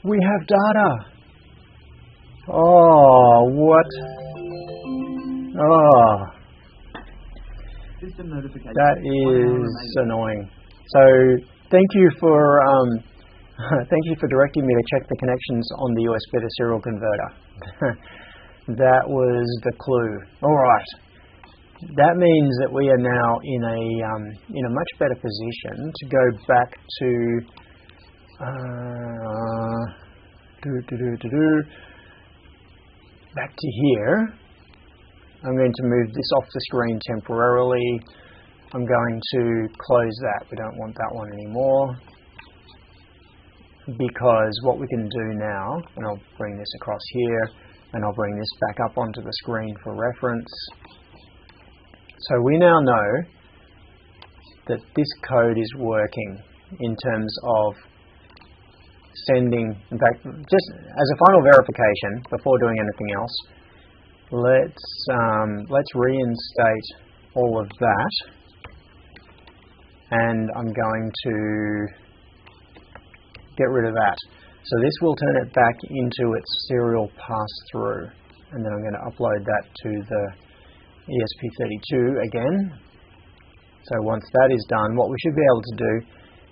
We have data. Oh, what? Oh, System notification. that is annoying. So thank you for directing me to check the connections on the USB to serial converter. That was the clue. All right. That means that we are now in a much better position to go back to back to here I'm going to move this off the screen temporarily. I'm going to close that. We don't want that one anymore. Because what we can do now, and I'll bring this across here, and I'll bring this back up onto the screen for reference. So we now know that this code is working in terms of sending, in fact, just as a final verification before doing anything else, let's reinstate all of that, and I'm going to get rid of that. So this will turn it back into its serial pass-through, and then I'm going to upload that to the ESP32 again. So once that is done, what we should be able to do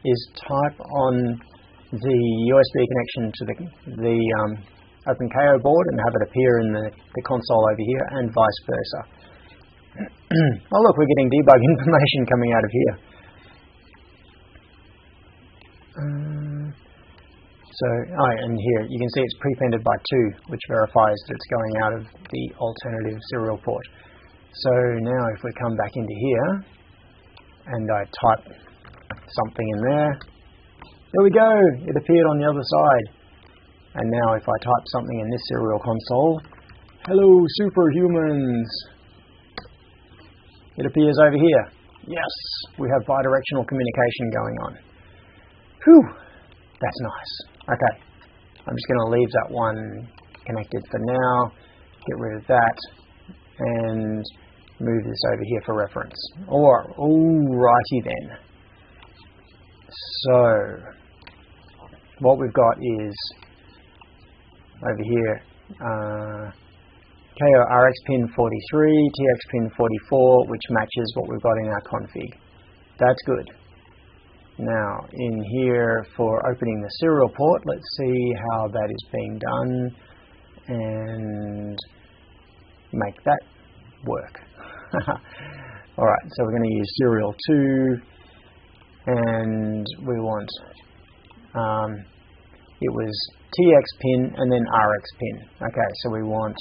is type on the USB connection to the OpenKayo board and have it appear in the console over here, and vice versa. Oh look, we're getting debug information coming out of here. And here you can see it's prepended by 2, which verifies that it's going out of the alternative serial port. So now if we come back into here and I type something in there, there we go, it appeared on the other side. And now if I type something in this serial console, hello superhumans, it appears over here. Yes, we have bidirectional communication going on. Whew, that's nice. Okay, I'm just going to leave that one connected for now, get rid of that, and move this over here for reference. Alrighty then. So, what we've got is, over here, Kayo RX pin 43, TX pin 44, which matches what we've got in our config. That's good. Now, in here for opening the serial port, let's see how that is being done and make that work. Alright, so we're going to use serial 2, and we want, it was TX pin and then RX pin. Okay, so we want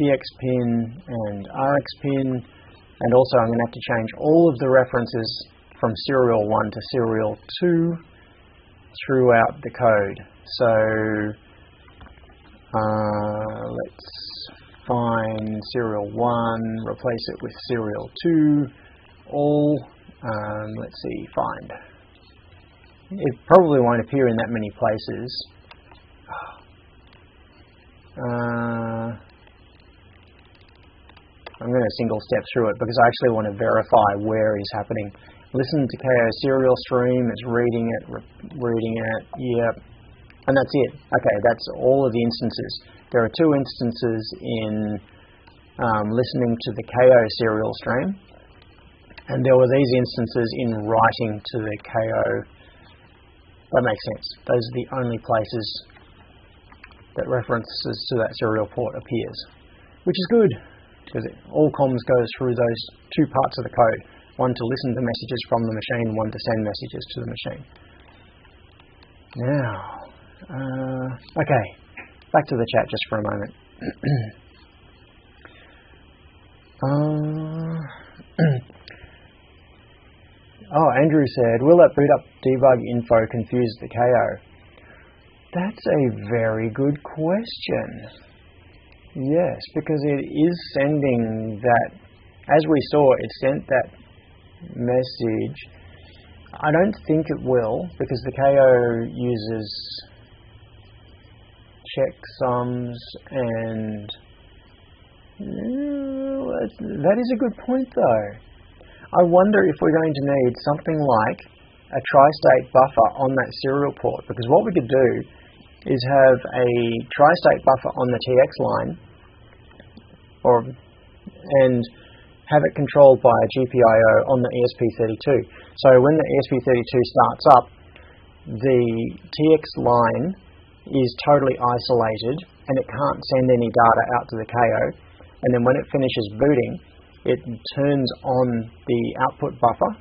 TX pin and RX pin, and also I'm going to have to change all of the references from serial 1 to serial 2 throughout the code. So let's find serial 1, replace it with serial 2, all, let's see, find. It probably won't appear in that many places. I'm going to single step through it because I actually want to verify where is happening. Listen to Kayo serial stream, it's reading it, yep, and that's it. Okay, that's all of the instances. There are 2 instances in listening to the Kayo serial stream, and there were these instances in writing to the Kayo. That makes sense. Those are the only places that references to that serial port appears, which is good, because all comms goes through those 2 parts of the code. One to listen to messages from the machine, one to send messages to the machine. Now, okay, back to the chat just for a moment. Andrew said, will that boot up debug info confuse the Kayo? That's a very good question. Yes, because it is sending that, as we saw, it sent that message. I don't think it will, because the Kayo uses checksums, and that is a good point though. I wonder if we're going to need something like a tri-state buffer on that serial port, because what we could do is have a tri-state buffer on the TX line, and have it controlled by a GPIO on the ESP32. So when the ESP32 starts up, the TX line is totally isolated and it can't send any data out to the Kayo, and then when it finishes booting, it turns on the output buffer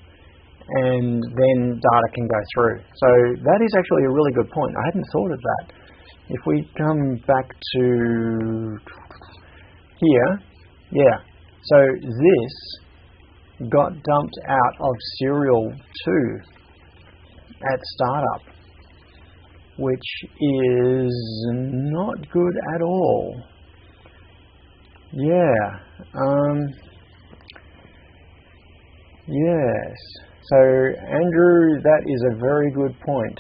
and then data can go through. So that is actually a really good point. I hadn't thought of that. If we come back to here, Yeah, so this got dumped out of serial 2 at startup, which is not good at all. Yeah. Yes. So, Andrew, that is a very good point.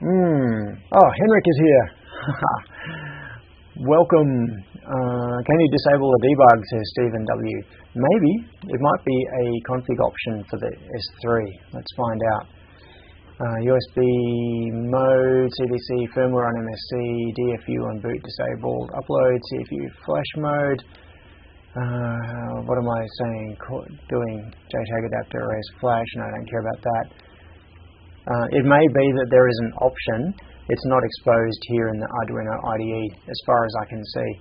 Oh, Henrik is here. Welcome. Can you disable the debug, says Stephen W. Maybe. It might be a config option for the S3. Let's find out. USB mode, CDC, firmware on MSC, DFU on boot disabled, upload, CFU flash mode. What am I saying? Doing JTAG adapter erase flash. No, I don't care about that. It may be that there is an option. It's not exposed here in the Arduino IDE as far as I can see.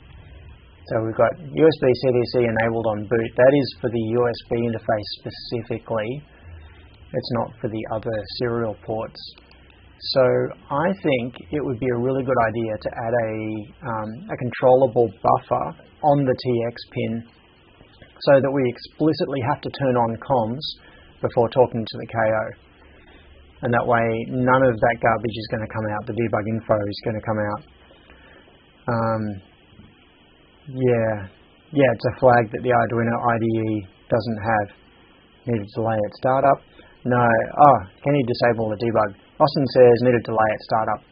So we've got USB CDC enabled on boot. That is for the USB interface specifically. It's not for the other serial ports. So I think it would be a really good idea to add a controllable buffer on the TX pin so that we explicitly have to turn on comms before talking to the KO. And that way none of that garbage is going to come out. The debug info is going to come out. Yeah, it's a flag that the Arduino IDE doesn't have. Need a delay at startup. No. Oh, can you disable the debug? Austin says need a delay at startup.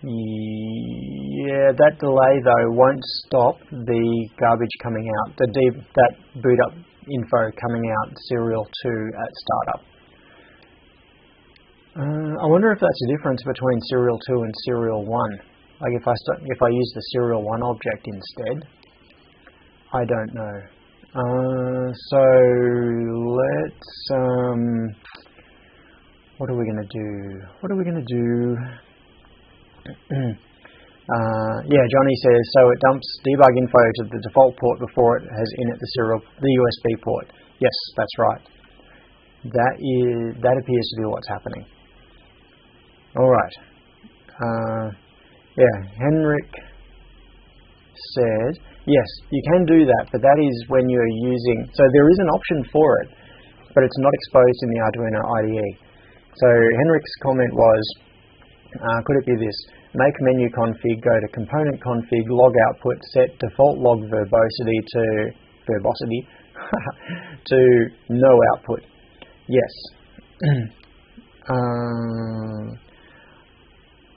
Yeah, that delay though won't stop the garbage coming out. That boot up info coming out serial 2 at startup. I wonder if that's a difference between serial 2 and serial 1. Like if I use the serial 1 object instead. I don't know. So let's what are we going to do? Yeah, Johnny says so it dumps debug info to the default port before it has in it the USB port. Yes, that's right. That appears to be what's happening. All right. Yeah, Henrik said yes, you can do that, but that is when you're using. So there is an option for it, but it's not exposed in the Arduino IDE. So Henrik's comment was, could it be this? Make menu config, go to component config, log output, set default log verbosity to no output. Yes.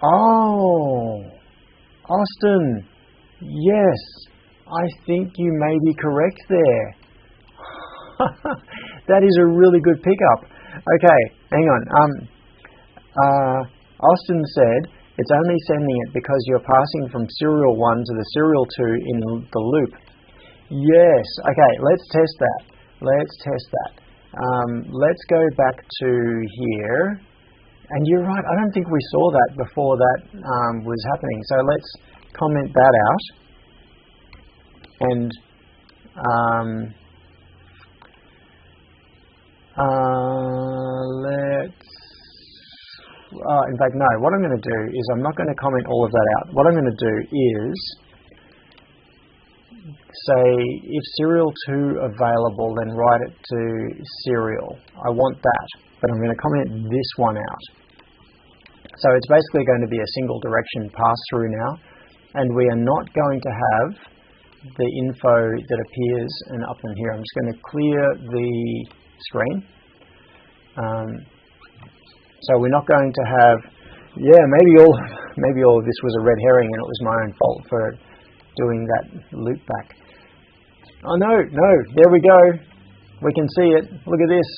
Oh, Austin, yes, I think you may be correct there. That is a really good pickup. Okay, hang on. Austin said, it's only sending it because you're passing from serial 1 to the serial 2 in the loop. Yes, okay, let's test that. Let's go back to here. And you're right, I don't think we saw that before that was happening. So let's comment that out. And in fact, no, what I'm going to do is I'm not going to comment all of that out. What I'm going to do is say if serial 2 available, then write it to serial. I want that, but I'm going to comment this one out. So it's basically going to be a single direction pass through now, and we are not going to have the info that appears and up in here. I'm just going to clear the screen. So we're not going to have, yeah, maybe all of this was a red herring and it was my own fault for doing that loop back. Oh no, there we go. We can see it. Look at this,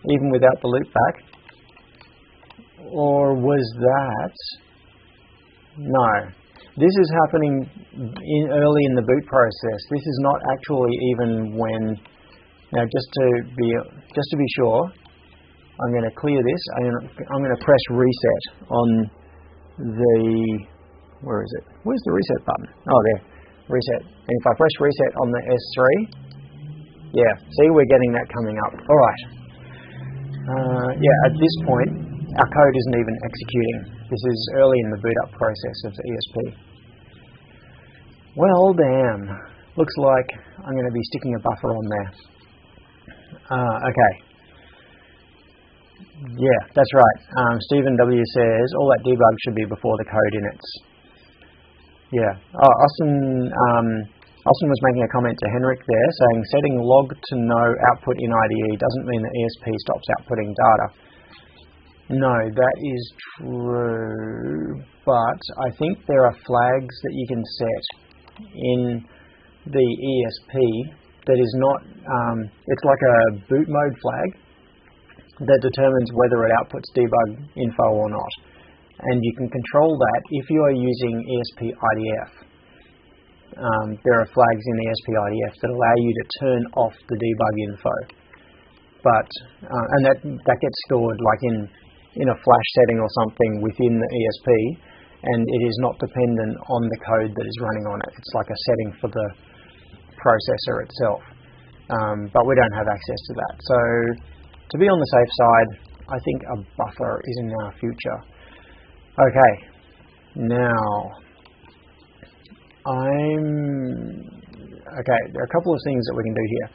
even without the loop back. Or was that? No. This is happening early in the boot process. This is not actually even when. Now, just to be sure, I'm going to clear this. I'm going to press reset on the. Where is it? Where's the reset button? Oh, there. Reset. And if I press reset on the S3, yeah. See, we're getting that coming up. All right. Yeah. At this point, our code isn't even executing. This is early in the boot up process of the ESP. Well, damn. looks like I'm going to be sticking a buffer on there. Okay. Yeah, that's right. Stephen W. says all that debug should be before the code inits. Yeah. Oh, Austin was making a comment to Henrik there, saying setting log to no output in IDE doesn't mean the ESP stops outputting data. No, that is true, but I think there are flags that you can set in the ESP that is not, it's like a boot mode flag that determines whether it outputs debug info or not. And you can control that if you are using ESP IDF. There are flags in ESP IDF that allow you to turn off the debug info. But, and that gets stored like in a flash setting or something within the ESP, and it is not dependent on the code that is running on it. It's like a setting for the processor itself. But we don't have access to that. So to be on the safe side, I think a buffer is in our future. Okay, now there are a couple of things that we can do here.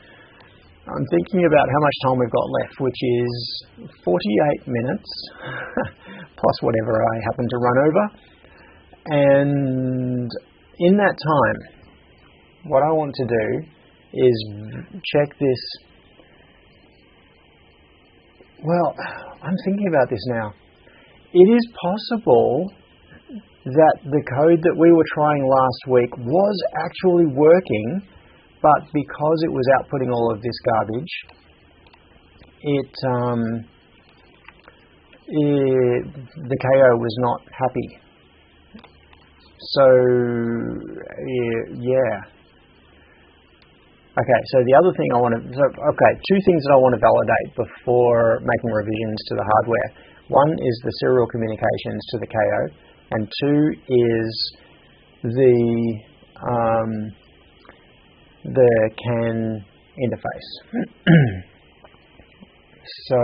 I'm thinking about how much time we've got left, which is 48 minutes, plus whatever I happen to run over. And in that time, what I want to do is check this. Well, I'm thinking about this now. It is possible that the code that we were trying last week was actually working, but because it was outputting all of this garbage, the KO was not happy. So, yeah. Okay, so the other thing two things that I want to validate before making revisions to the hardware. One is the serial communications to the KO, and two is the CAN interface. So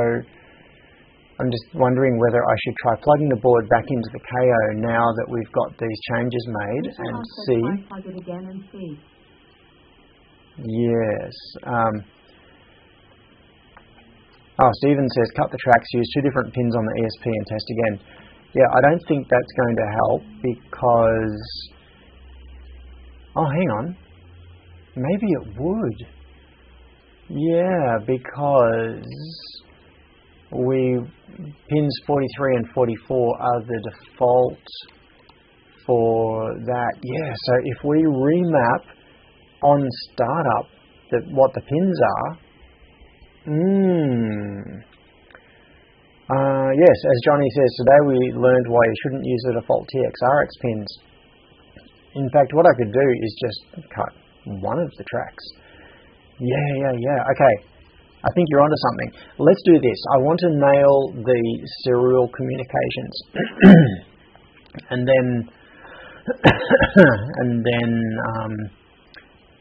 I'm just wondering whether I should try plugging the board back into the KO now that we've got these changes made and see. Plug it again and see. Yes. Stephen says cut the tracks, use 2 different pins on the ESP and test again. Yeah, I don't think that's going to help because... Oh, hang on. Maybe it would. Yeah, because pins 43 and 44 are the default for that. Yeah, so if we remap on startup what the pins are, yes, as Johnny says, today we learned why you shouldn't use the default TXRX pins. In fact, what I could do is just cut one of the tracks. Yeah. Okay, I think you're onto something. Let's do this. I want to nail the serial communications, and then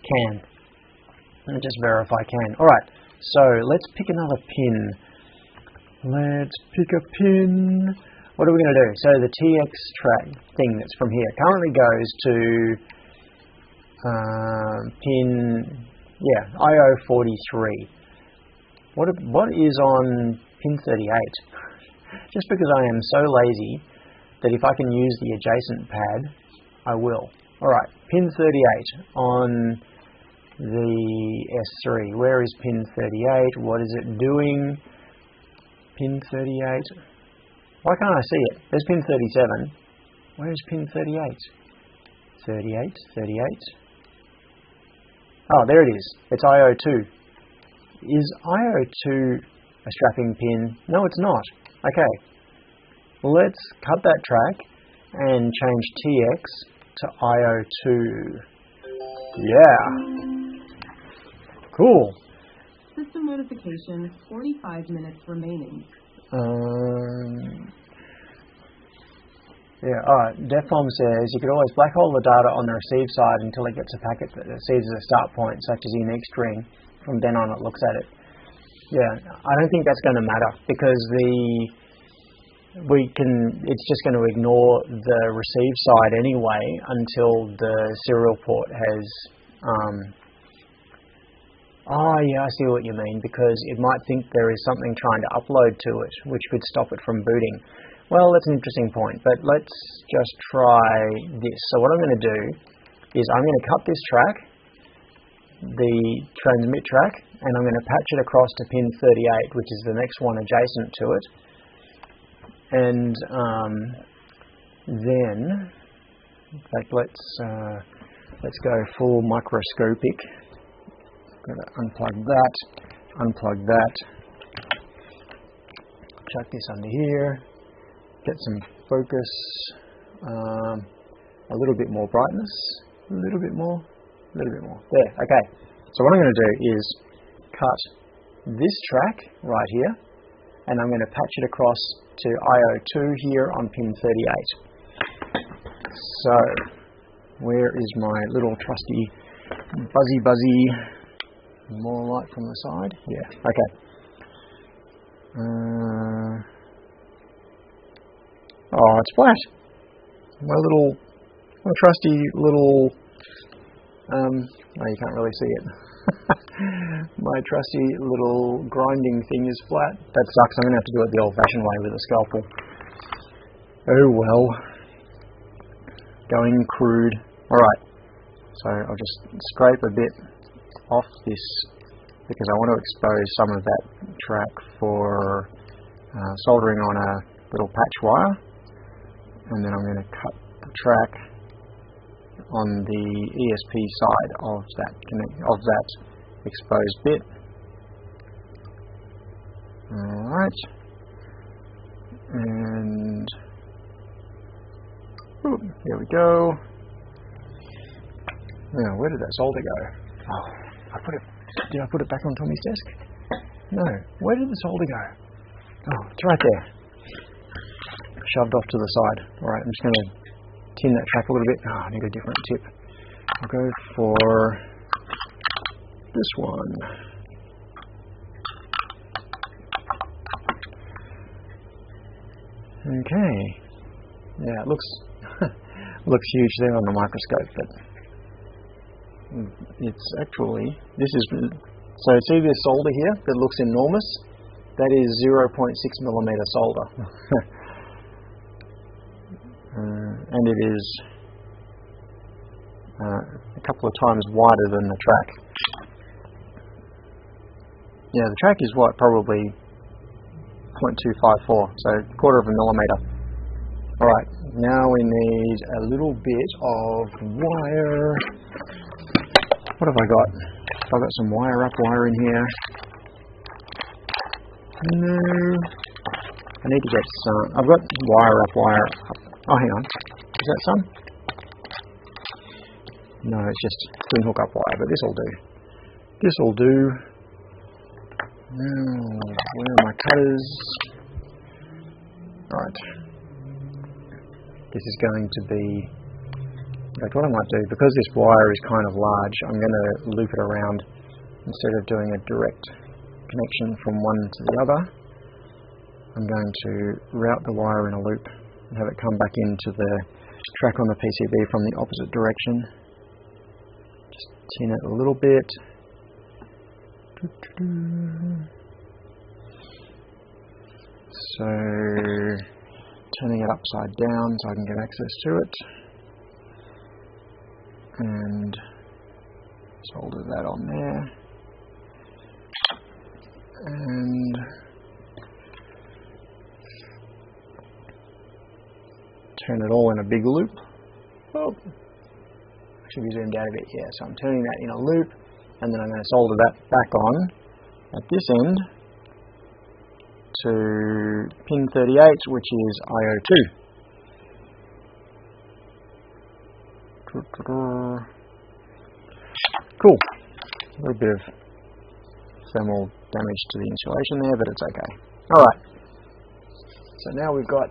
CAN. Let me just verify CAN. All right. So let's pick another pin. Let's pick a pin. What are we going to do? So the TX track thing that's from here currently goes to pin, IO43. What is on pin 38? Just because I am so lazy that if I can use the adjacent pad, I will. All right, pin 38 on the S3. Where is pin 38? What is it doing? Pin 38. Why can't I see it? There's pin 37. Where is pin 38? 38. Oh, there it is. It's IO2. Is IO2 a strapping pin? No, it's not. Okay. Let's cut that track and change TX to IO2. Yeah. Cool. System notification, 45 minutes remaining. Defcom says you could always black hole the data on the receive side until it gets a packet that receives at a start point, such as unique string. From then on, it looks at it. Yeah, I don't think that's going to matter because it's just going to ignore the receive side anyway until the serial port has Oh yeah, I see what you mean, because it might think there is something trying to upload to it, which could stop it from booting. Well, that's an interesting point, but let's just try this. So what I'm going to do is I'm going to cut this track, the transmit track, and I'm going to patch it across to pin 38, which is the next one adjacent to it. And then, in fact, let's go full microscopic. Got to unplug that, chuck this under here, get some focus, a little bit more brightness, a little bit more. There, okay. So what I'm going to do is cut this track right here, and I'm going to patch it across to IO2 here on pin 38. So, where is my little trusty buzzy? More light from the side? Yeah, okay. Oh, it's flat. My trusty little, no, you can't really see it. My trusty little grinding thing is flat. That sucks. I'm going to have to do it the old-fashioned way with a scalpel. Oh well. Going crude. Alright. So I'll just scrape a bit off this because I want to expose some of that track for soldering on a little patch wire, and then I'm going to cut the track on the ESP side of that exposed bit. Alright, and here we go. Now, where did that solder go? Oh, did I put it back on Tommy's desk? No. Where did the solder go? Oh, it's right there. Shoved off to the side. Alright, I'm just going to tin that track a little bit. Oh, I need a different tip. I'll go for this one. Okay. Yeah, it looks looks huge there on the microscope, but it's actually, so see this solder here that looks enormous? That is 0.6 millimeter solder. And it is a couple of times wider than the track. Yeah, the track is what, probably 0.254, so a quarter of a millimeter. Alright, now we need a little bit of wire. What have I got? I've got some wire in here. No. I need to get some. I've got wire up. Oh, hang on. Is that some? No, it's just twin hook up wire, but this'll do. Now, where are my cutters? Right. This is going to be, in fact, what I might do, because this wire is kind of large, I'm going to loop it around instead of doing a direct connection from one to the other. I'm going to route the wire in a loop and have it come back into the track on the PCB from the opposite direction. Just tin it a little bit. So, turning it upside down so I can get access to it. And solder that on there. And turn it all in a big loop. Oh, should be zoomed out a bit. Yeah, so I'm turning that in a loop, and then I'm going to solder that back on at this end to pin 38, which is IO2. Cool. A little bit of thermal damage to the insulation there, but it's okay. Alright. So now we've got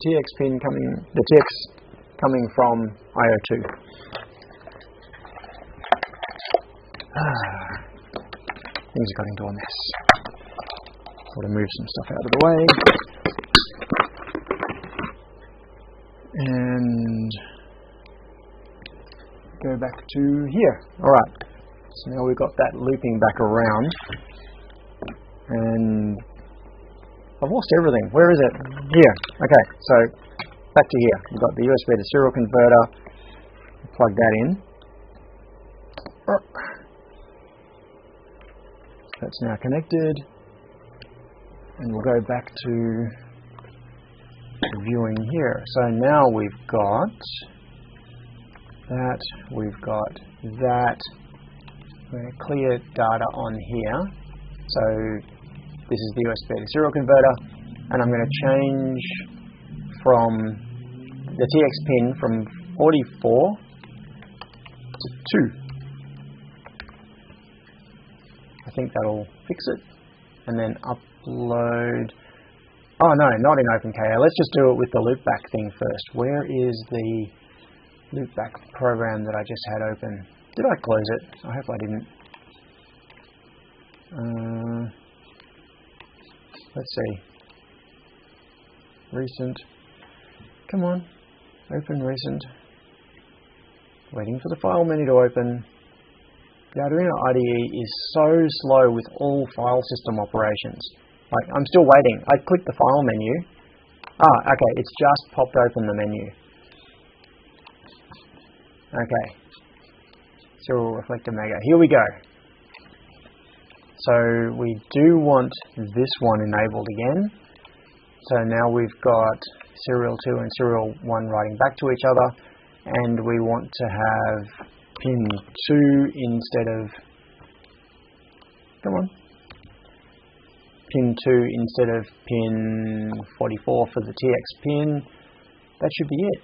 TX pin coming, the TX coming from IO2. Things got into a mess. Got to move some stuff out of the way. And go back to here. Alright, so now we've got that looping back around. And I've lost everything. Where is it? Here. Okay, so back to here. We've got the USB to serial converter. Plug that in. That's now connected. And we'll go back to viewing here. So now we've got that, we've got that. We're going to clear data on here. So this is the USB to serial converter, and I'm going to change from the TX pin from 44 to 2. I think that'll fix it. And then upload. Oh no, not in OpenKayo. Let's just do it with the loopback thing first. Where is the loopback program that I just had open? Did I close it? I hope I didn't. Let's see. Recent. Come on. Open recent. Waiting for the file menu to open. The Arduino IDE is so slow with all file system operations. Like, I'm still waiting. I clicked the file menu. Ah, okay, it's just popped open the menu. Okay. Serial reflector mega. Here we go. So we do want this one enabled again. So now we've got serial 2 and serial 1 writing back to each other, and we want to have pin 2 instead of, come on, pin 2 instead of pin 44 for the TX pin. That should be it.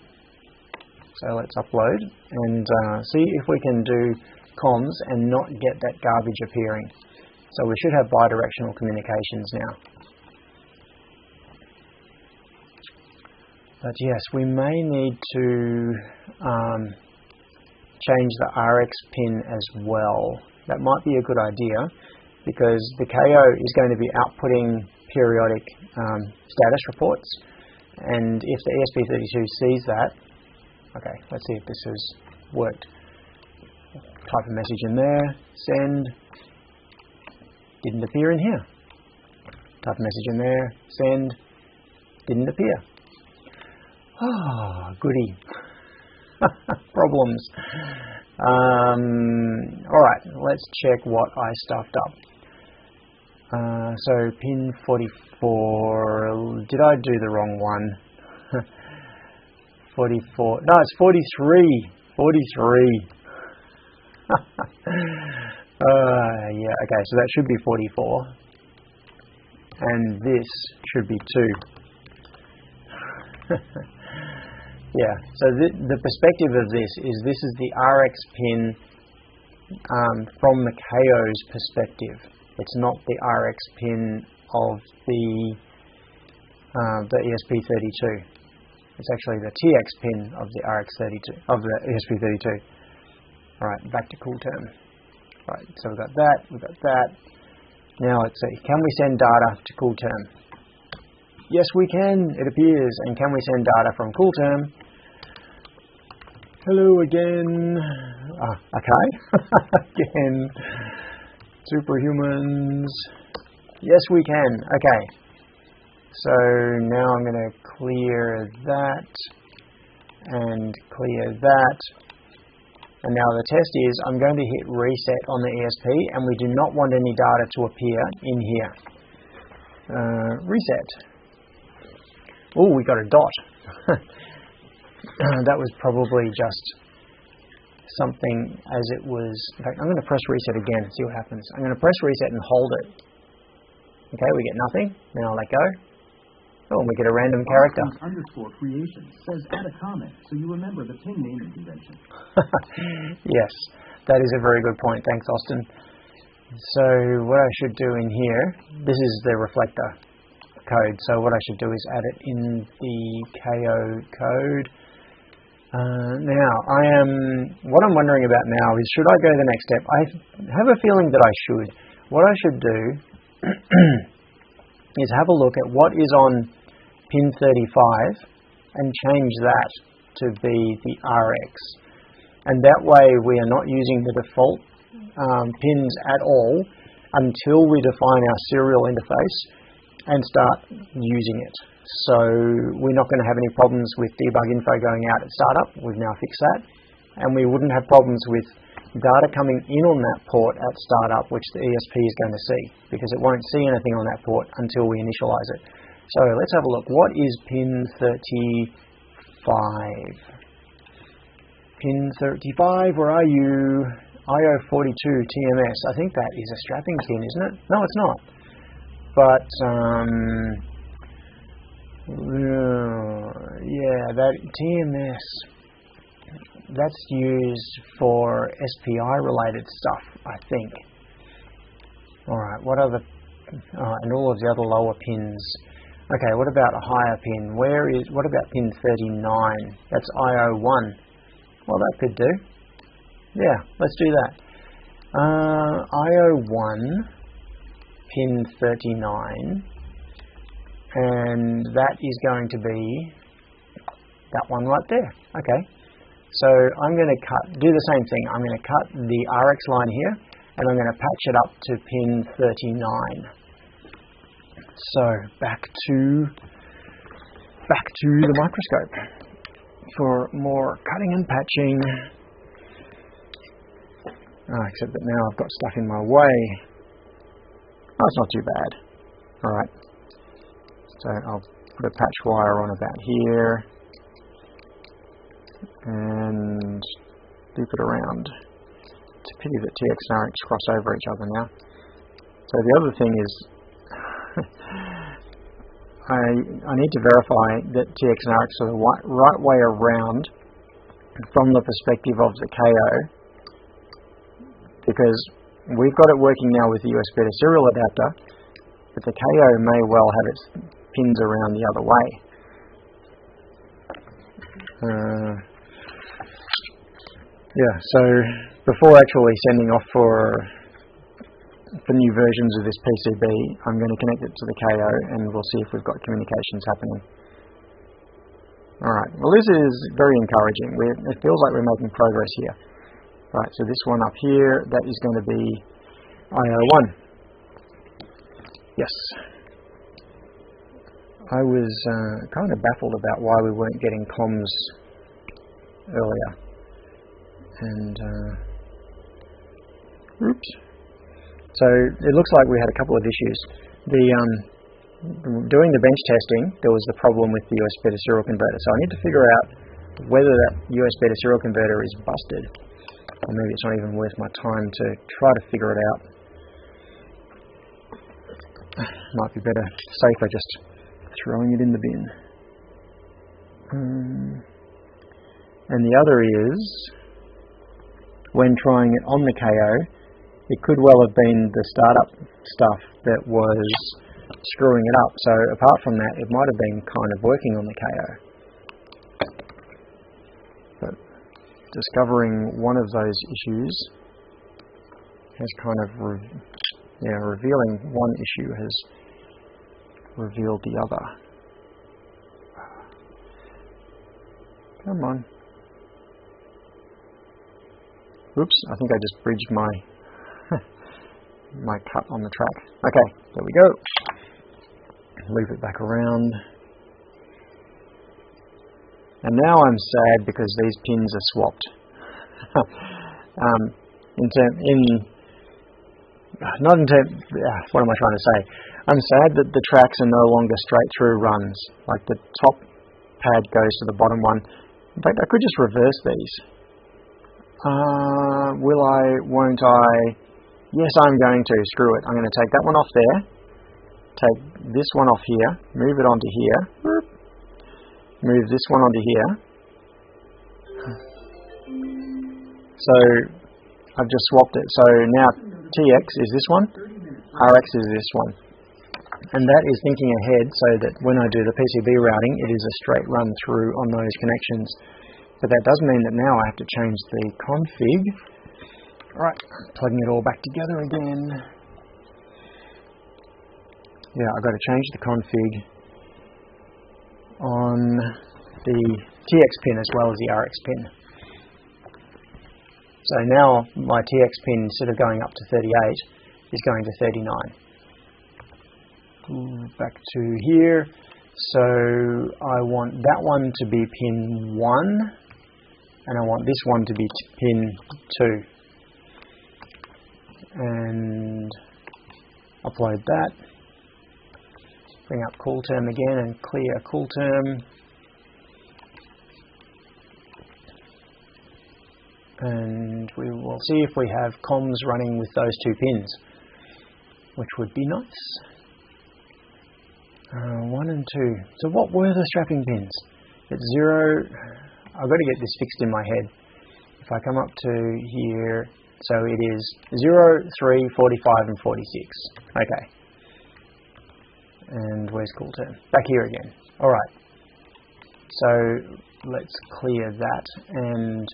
So let's upload and see if we can do comms and not get that garbage appearing. So we should have bidirectional communications now. But yes, we may need to change the RX pin as well. That might be a good idea, because the Kayo is going to be outputting periodic status reports, and if the ESP32 sees that, okay, let's see if this has worked. Type a message in there, send, didn't appear in here. Type a message in there, send, didn't appear. Ah, goody. Problems. Alright, let's check what I stuffed up. So pin 44, did I do the wrong one? 44, no, it's 43. 43. Yeah, okay, so that should be 44. And this should be 2. Yeah, so the perspective of this is the RX pin from the Kayo's perspective. It's not the RX pin of the ESP32. It's actually the TX pin of the RX32 of the ESP32. All right, back to CoolTerm. Right, so we've got that, we've got that. Now let's see, can we send data to CoolTerm? Yes, we can, it appears. And can we send data from CoolTerm? Hello again. Okay. Again. Superhumans. Yes, we can. Okay. So now I'm going to clear that and clear that. And now the test is I'm going to hit reset on the ESP, and we do not want any data to appear in here. Reset. Oh, we got a dot. That was probably just something as it was. In fact, I'm going to press reset again and see what happens. I'm going to press reset and hold it. Okay, we get nothing. Now I'll let go. Oh, and we get a random character. _creation says add a comment so you remember the pin naming convention. Yes, that is a very good point. Thanks, Austin. So what I should do in here, this is the reflector code. So what I should do is add it in the Kayo code. Now, what I'm wondering about now is, should I go the next step? I have a feeling that I should. What I should do is have a look at what is on pin 35 and change that to be the RX. And that way we are not using the default pins at all until we define our serial interface and start using it. So we're not going to have any problems with debug info going out at startup. We've now fixed that. And we wouldn't have problems with data coming in on that port at startup, which the ESP is going to see, because it won't see anything on that port until we initialize it. So let's have a look. What is pin 35? Pin 35, where are you? IO42 TMS. I think that is a strapping pin, isn't it? No, it's not. But, yeah, that TMS, that's used for SPI related stuff, I think. Alright, what other, and all of the other lower pins. Okay, what about a higher pin? What about pin 39? That's IO1. Well, that could do. Yeah, let's do that. IO1, pin 39, and that is going to be that one right there. Okay, so I'm going to do the same thing. I'm going to cut the RX line here, and I'm going to patch it up to pin 39. So back to the microscope for more cutting and patching. Except that now I've got stuff in my way. Oh, it's not too bad. Alright. So I'll put a patch wire on about here and loop it around. It's a pity that TX and RX cross over each other now. So the other thing is I need to verify that TX and RX are the right way around from the perspective of the KO, because we've got it working now with the USB to serial adapter, but the KO may well have its pins around the other way. Yeah, so before actually sending off for new versions of this PCB, I'm going to connect it to the KO and we'll see if we've got communications happening. Alright, well this is very encouraging. It feels like we're making progress here. Right, so this one up here, that is going to be IO1. Yes. I was kind of baffled about why we weren't getting comms earlier. And, oops. So it looks like we had a couple of issues. Doing the bench testing, there was the problem with the USB to serial converter. So I need to figure out whether that USB to serial converter is busted. Or maybe it's not even worth my time to try to figure it out. Might be better, safer just throwing it in the bin. And the other is, when trying it on the KO, it could well have been the startup stuff that was screwing it up. So apart from that, it might have been kind of working on the KO. But discovering one of those issues has kind of, revealing one issue has revealed the other. Come on. Oops, I think I just bridged my my cut on the track. Okay, there we go. Leave it back around. And now I'm sad because these pins are swapped. What am I trying to say? I'm sad that the tracks are no longer straight through runs. Like the top pad goes to the bottom one. In fact, I could just reverse these. Will I? Won't I? Yes, I'm going to. Screw it. I'm going to take that one off there. Take this one off here. Move it onto here. Move this one onto here. So I've just swapped it. So now TX is this one. RX is this one. And that is thinking ahead so that when I do the PCB routing, it is a straight run through on those connections. But that does mean that now I have to change the config. Right, plugging it all back together again. Yeah, I've got to change the config on the TX pin as well as the RX pin. So now my TX pin, instead of going up to 38, is going to 39. Back to here. So I want that one to be pin 1, and I want this one to be pin 2. And upload that. Bring up CoolTerm again and clear CoolTerm. And we will see if we have comms running with those 2 pins, which would be nice. 1 and 2. So what were the strapping pins? It's 0. I've got to get this fixed in my head. If I come up to here, so it is 0, 3, 45 and 46. Okay. And where's CoolTerm? Back here again. Alright. So let's clear that and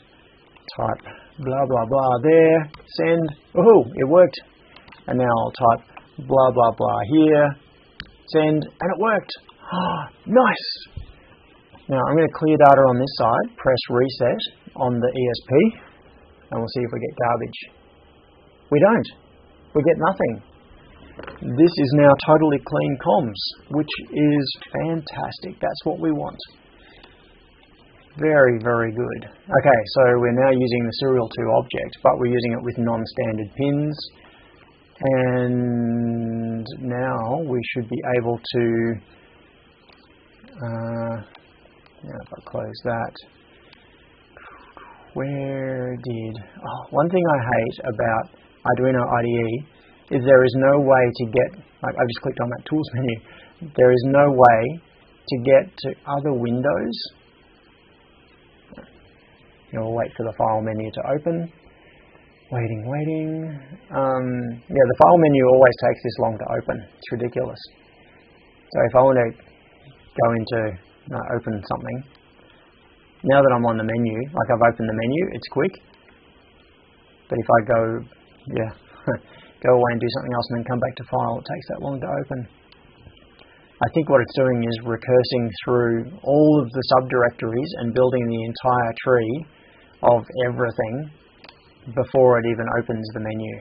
type blah blah blah there. Send. Oh, it worked. And now I'll type blah blah blah here. Send, and it worked. Nice. Now I'm going to clear data on this side, press reset on the ESP, and we'll see if we get garbage. We don't. We get nothing. This is now totally clean comms, which is fantastic. That's what we want. Very, very good. Okay, so we're now using the serial 2 object, but we're using it with non-standard pins. And now we should be able to, now if I close that, one thing I hate about Arduino IDE is there is no way to get, like I just clicked on that tools menu, there is no way to get to other windows. We'll wait for the file menu to open. Waiting. Yeah, the file menu always takes this long to open. It's ridiculous. So if I want to go into open something, now that I'm on the menu, like I've opened the menu, it's quick. But if I go away and do something else and then come back to file, it takes that long to open. I think what it's doing is recursing through all of the subdirectories and building the entire tree of everything before it even opens the menu.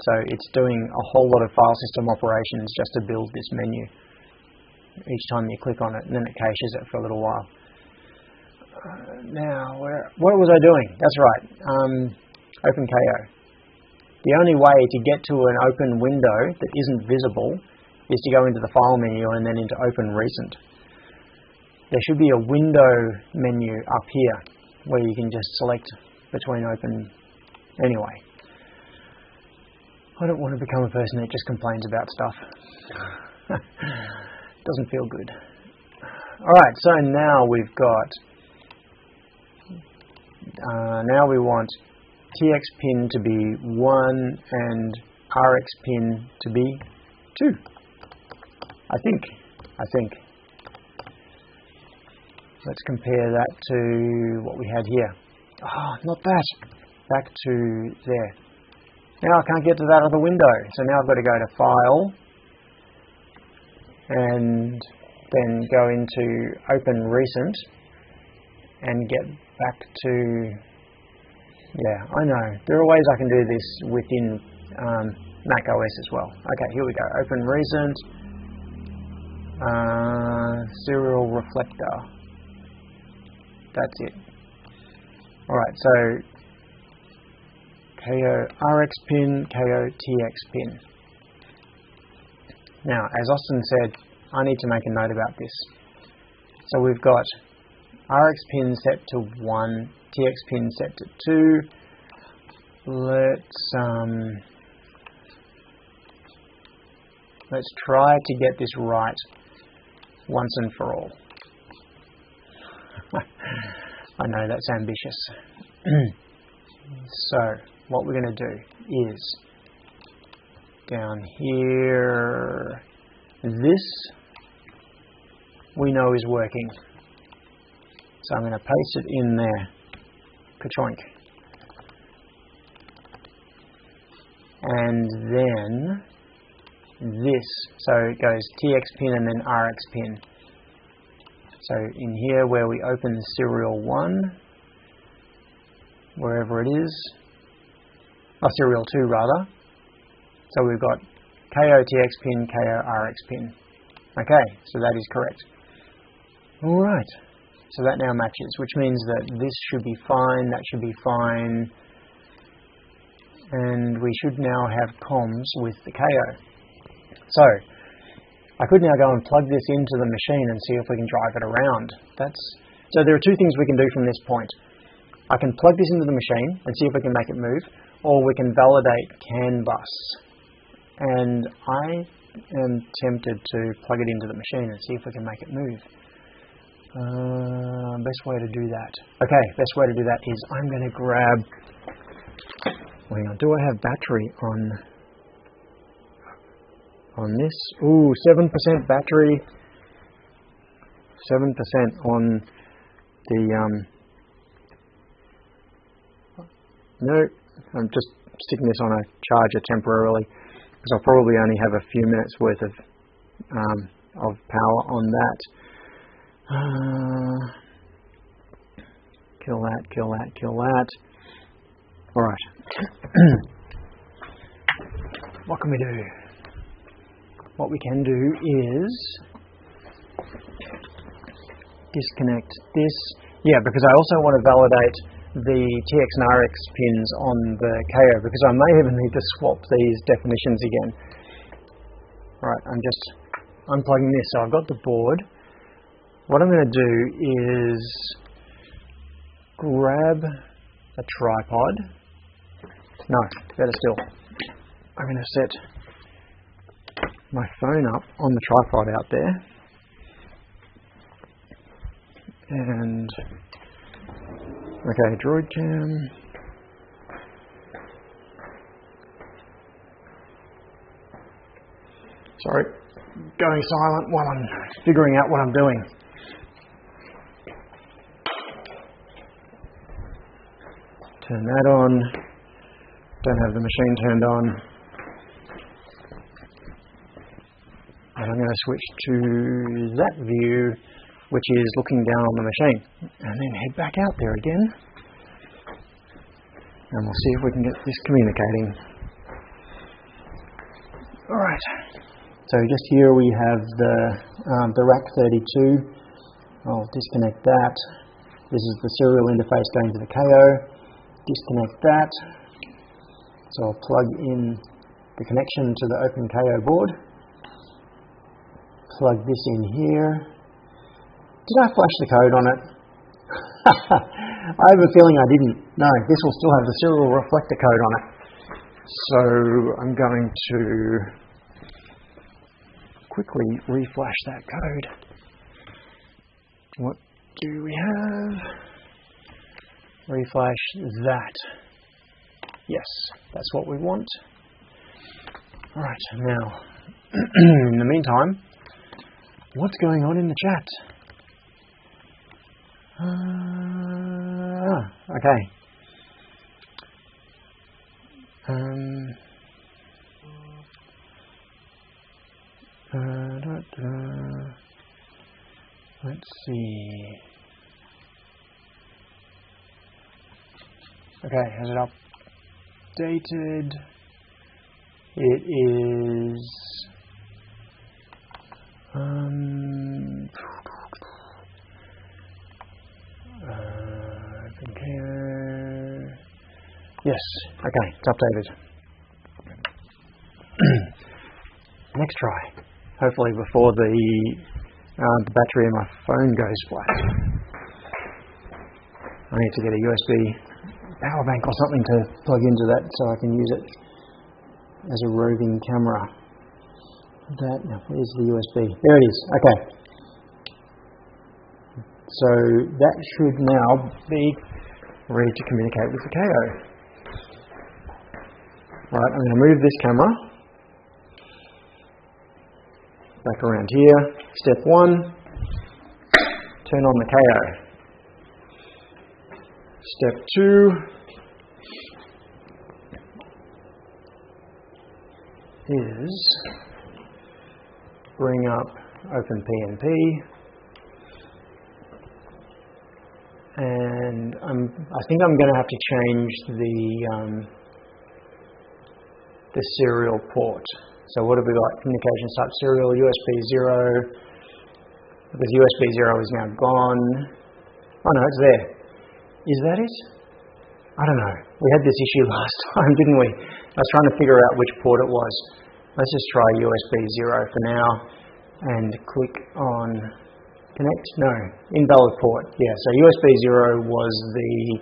So it's doing a whole lot of file system operations just to build this menu each time you click on it, and then it caches it for a little while. Now, what was I doing? That's right, OpenKayo. The only way to get to an open window that isn't visible is to go into the file menu and then into Open Recent. There should be a window menu up here where you can just select between open. Anyway, I don't want to become a person that just complains about stuff. Doesn't feel good. Alright, so now we've got, now we want TX pin to be 1 and RX pin to be 2. I think. Let's compare that to what we had here. Not that. Back to there. Now I can't get to that other window, so now I've got to go to File and then go into Open Recent and get back to, I know, there are ways I can do this within Mac OS as well. Okay, here we go, Open Recent, Serial Reflector, that's it. Alright, so Kayo RX pin, Kayo TX pin. Now, as Austin said, I need to make a note about this. So we've got RX pin set to 1, TX pin set to 2. Let's try to get this right once and for all. I know that's ambitious. So, what we're going to do is, down here, this we know is working. So I'm going to paste it in there. Ka-choink. And then this, so it goes TX pin and then RX pin. So in here where we open serial 1, wherever it is, serial 2 rather. So we've got KO TX pin, KO RX pin. Okay, so that is correct. Alright, so that now matches, which means that this should be fine, that should be fine, and we should now have comms with the KO. So, I could now go and plug this into the machine and see if we can drive it around. So there are two things we can do from this point. I can plug this into the machine and see if we can make it move, or we can validate CAN bus. And I am tempted to plug it into the machine and see if we can make it move. Best way to do that. Okay, best way to do that is I'm going to grab... Hang on, do I have battery on this? Ooh, 7% battery. 7% on the... No, I'm just sticking this on a charger temporarily, because I'll probably only have a few minutes worth of power on that. Kill that, kill that, kill that. Alright. What can we do? What we can do is disconnect this. Yeah, because I also want to validate the TX and RX pins on the KO, because I may even need to swap these definitions again. Right, I'm just unplugging this. So I've got the board. What I'm going to do is grab a tripod. No, better still. I'm going to set my phone up on the tripod out there. And okay, droid cam. Sorry, going silent while I'm figuring out what I'm doing. Turn that on. Don't have the machine turned on. And I'm going to switch to that view, which is looking down on the machine, and then head back out there again, and we'll see if we can get this communicating. Alright, so just here we have the rack 32. I'll disconnect that. This is the serial interface going to the KO. Disconnect that. So I'll plug in the connection to the OpenKayo board. Plug this in here. Did I flash the code on it? I have a feeling I didn't. No, this will still have the serial reflector code on it. So I'm going to quickly reflash that code. What do we have? Reflash that. Yes, that's what we want. Alright, now, in the meantime, what's going on in the chat? Okay. Let's see. Okay, has it updated? It is OpenKayo. Yes, okay, it's updated. Next try. Hopefully before the battery in my phone goes flat. I need to get a USB power bank or something to plug into that so I can use it as a roving camera. Now, where's the USB? There it is. Okay. So that should now be ready to communicate with the KO. Right, I'm going to move this camera back around here. Step 1, turn on the KO. Step 2 is bring up OpenPNP, and I think I'm going to have to change the the serial port. So what have we got? Communications type serial, USB 0, because USB 0 is now gone. Oh no, it's there. Is that it? I don't know. We had this issue last time, didn't we? I was trying to figure out which port it was. Let's just try USB 0 for now and click on connect. No, invalid port. Yeah, so USB 0 was the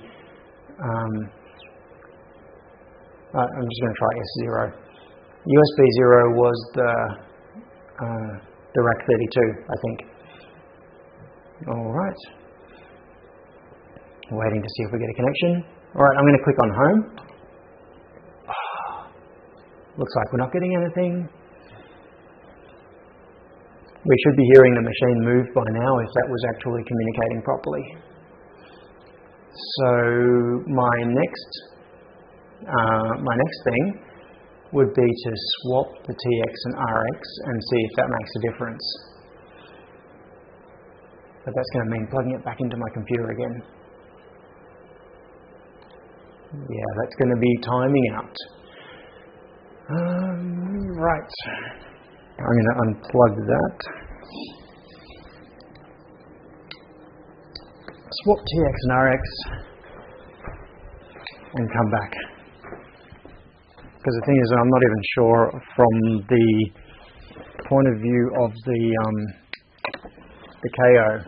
I'm just going to try S0. USB 0 was the rack 32, I think. All right. Waiting to see if we get a connection. All right, I'm going to click on home. Looks like we're not getting anything. We should be hearing the machine move by now if that was actually communicating properly. So my next thing would be to swap the TX and RX and see if that makes a difference. But that's going to mean plugging it back into my computer again. Yeah, that's going to be timing out. Right. I'm going to unplug that. Swap TX and RX and come back. Because the thing is, I'm not even sure from the point of view of the Kayo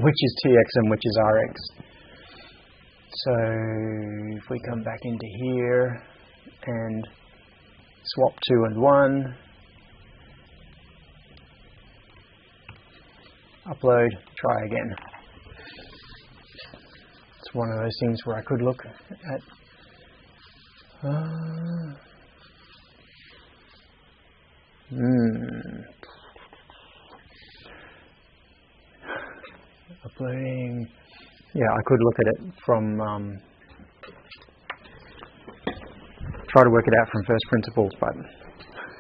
which is TX and which is RX. So if we come back into here and swap 2 and 1, upload, try again. It's one of those things where I could look at uploading. Yeah, I could look at it from try to work it out from first principles, but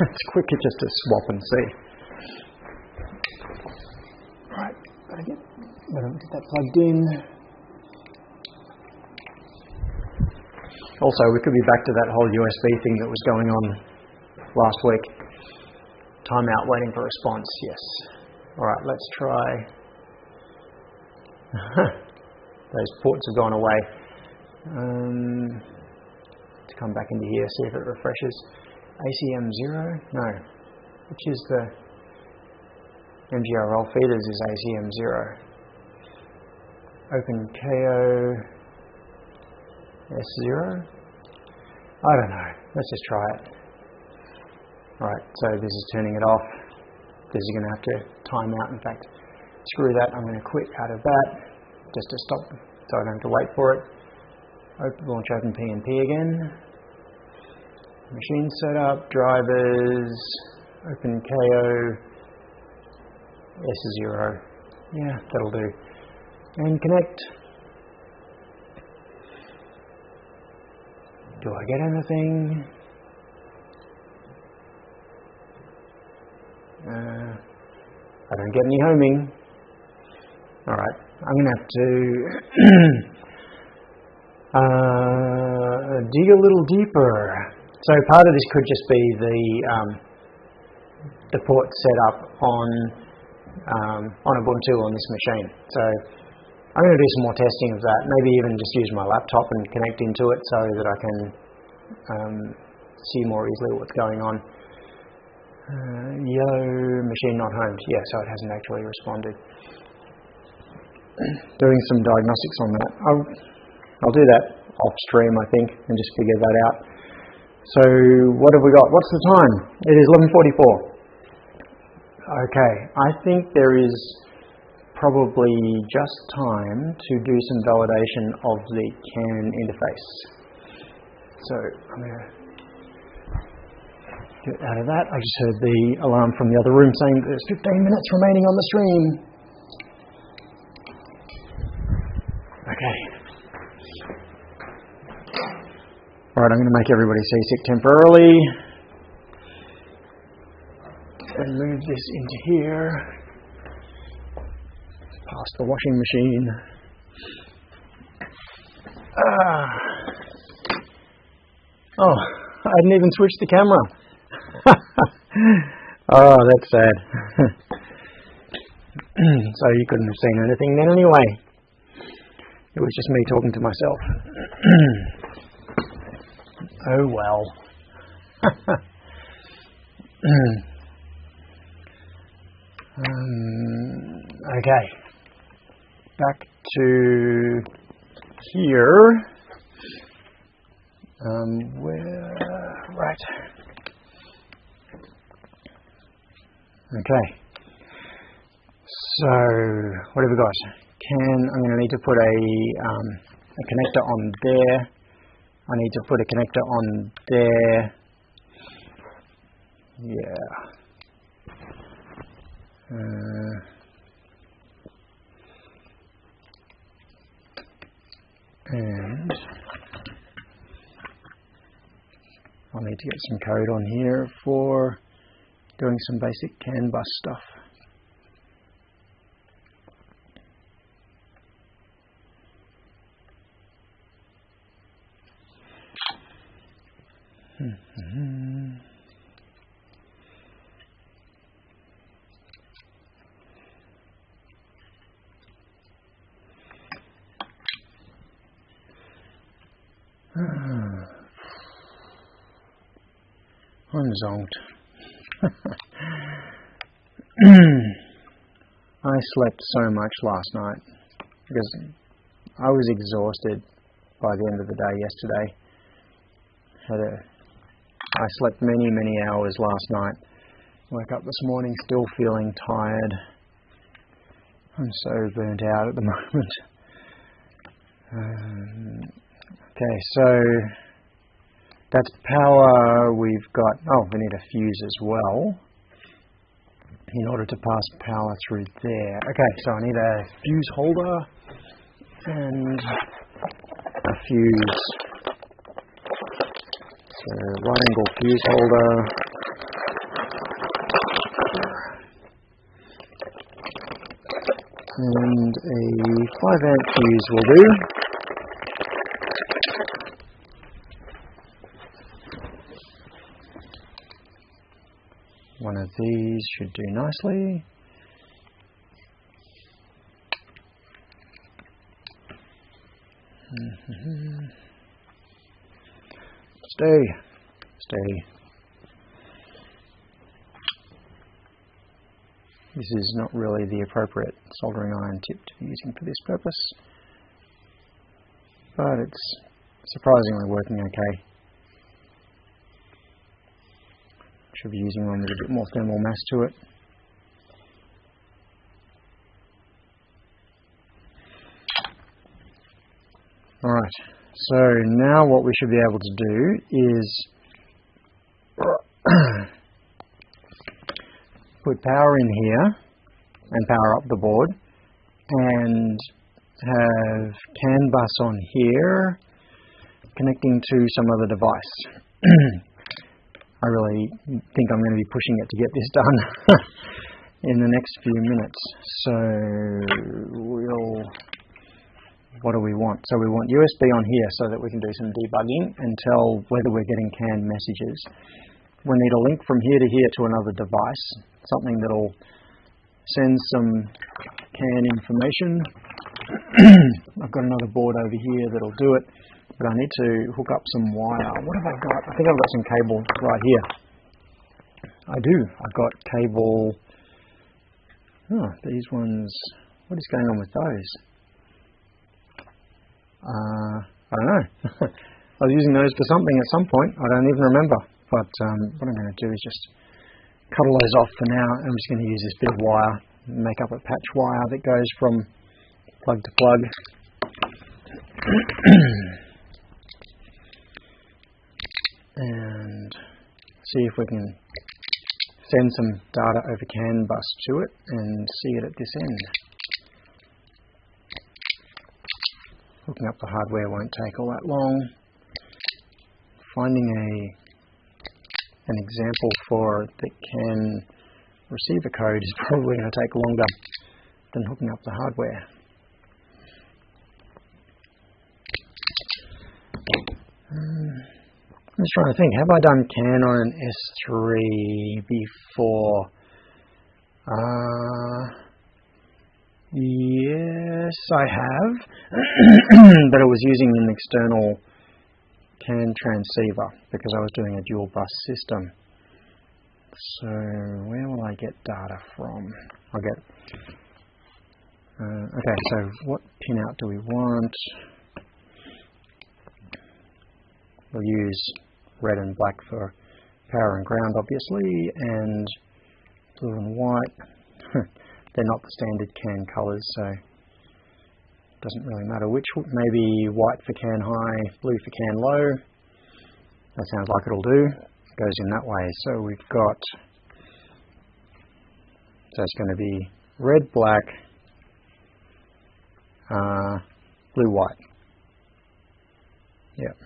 it's quicker just to swap and see. Right, gotta get that plugged in. Also, we could be back to that whole USB thing that was going on last week. Timeout, waiting for response, yes. Alright, let's try. Those ports have gone away. Let's come back into here, see if it refreshes. ACM 0? No. Which is the MGRL feeders is ACM 0. OpenKayo S0? I don't know. Let's just try it. Alright, so this is turning it off. This is going to have to time out. In fact, screw that. I'm going to quit out of that just to stop so I don't have to wait for it. Launch OpenPNP again. Machine setup, drivers, OpenKayo S0. Yeah, that'll do. And connect. Do I get anything? I don't get any homing. Alright, I'm going to have to dig a little deeper. So part of this could just be the port set up on Ubuntu on this machine. So I'm going to do some more testing of that, maybe even just use my laptop and connect into it so that I can see more easily what's going on. Yo, machine not homed. Yeah, so it hasn't actually responded. Doing some diagnostics on that. I'll do that off stream, I think, and just figure that out. So what have we got? What's the time? It is 11:44. Okay, I think there is probably just time to do some validation of the CAN interface. So I'm going to get out of that. I just heard the alarm from the other room saying that there's 15 minutes remaining on the stream. Okay. Alright, I'm going to make everybody seasick temporarily. And move this into here. Past the washing machine. Oh, I hadn't even switched the camera. Oh, that's sad. So you couldn't have seen anything then anyway. It was just me talking to myself. Oh well. Okay. Back to here. Right. Okay. So what have we got? I'm going to need to put a connector on there. I need to put a connector on there. Yeah. And I'll need to get some code on here for doing some basic CAN bus stuff. I'm zonked. I slept so much last night because I was exhausted by the end of the day yesterday. I slept many hours last night. Woke up this morning still feeling tired. I'm so burnt out at the moment. Okay, so that's power. We've got, we need a fuse as well in order to pass power through there. Okay, so I need a fuse holder and a fuse. So right angle fuse holder. And a 5 amp fuse will do. One of these should do nicely. Stay. This is not really the appropriate soldering iron tip to be using for this purpose, but it's surprisingly working okay. Should be using one with a bit more thermal mass to it. Alright, so now what we should be able to do is put power in here and power up the board and have CAN bus on here connecting to some other device. I really think I'm going to be pushing it to get this done in the next few minutes. So what do we want? So we want USB on here so that we can do some debugging and tell whether we're getting CAN messages. We need a link from here to here to another device, something that'll send some CAN information. I've got another board over here that'll do it. But I need to hook up some wire. What have I got? I think I've got some cable right here. I do. I've got cable. Oh, these ones. What is going on with those? I don't know. I was using those for something at some point. I don't even remember. But what I'm going to do is just cut all those off for now. I'm just going to use this bit of wire and make up a patch wire that goes from plug to plug. And see if we can send some data over CAN bus to it and see it at this end. Hooking up the hardware won't take all that long. Finding an example for that can receive a code is probably going to take longer than hooking up the hardware. I'm just trying to think, have I done CAN on an S3 before? Yes, I have, but it was using an external CAN transceiver because I was doing a dual bus system. So where will I get data from? I'll get, okay, so what pinout do we want? We'll use red and black for power and ground, obviously, and blue and white. They're not the standard CAN colours, so it doesn't really matter which. Maybe white for CAN high, blue for CAN low. That sounds like it'll do. It goes in that way. So we've got, so it's going to be red, black, blue, white. Yep.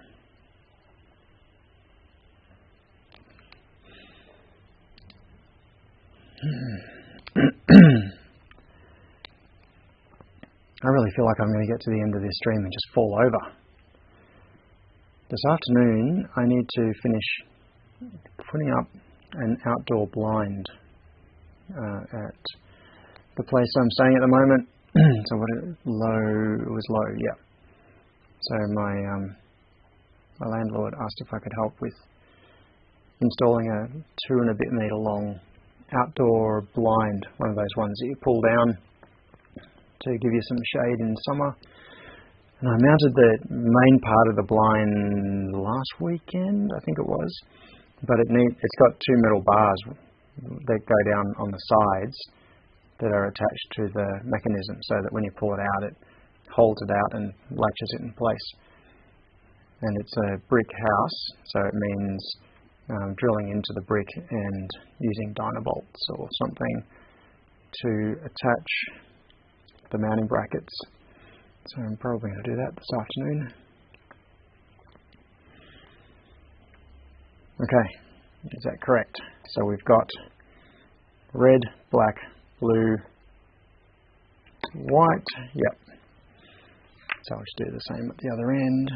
I really feel like I'm going to get to the end of this stream and just fall over. This afternoon I need to finish putting up an outdoor blind at the place I'm staying at the moment. So what it was low, yeah. So my landlord asked if I could help with installing a 2 and a bit metre long outdoor blind, one of those ones that you pull down to give you some shade in summer. And I mounted the main part of the blind last weekend, I think it was, but it's got 2 metal bars that go down on the sides that are attached to the mechanism, so that when you pull it out, it holds it out and latches it in place. And it's a brick house, so it means drilling into the brick and using dynabolts or something to attach the mounting brackets. So I'm probably going to do that this afternoon. Okay, is that correct? So we've got red, black, blue, white. Yep. So I'll just do the same at the other end.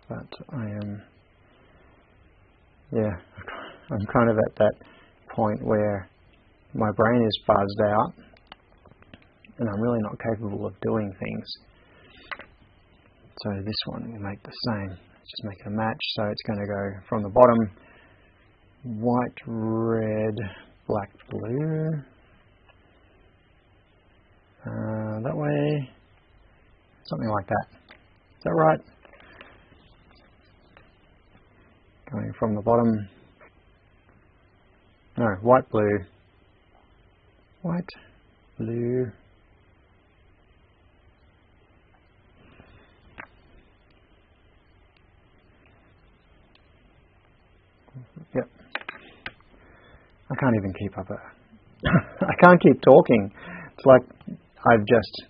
But I am, yeah, I'm kind of at that point where my brain is buzzed out and I'm really not capable of doing things. So this one will make the same. Just make it a match. So it's going to go from the bottom, white, red, black, blue. That way, something like that. Is that right? Going from the bottom, no, white, blue, white, blue, yep. I can't even keep up I can't keep talking. It's like I've just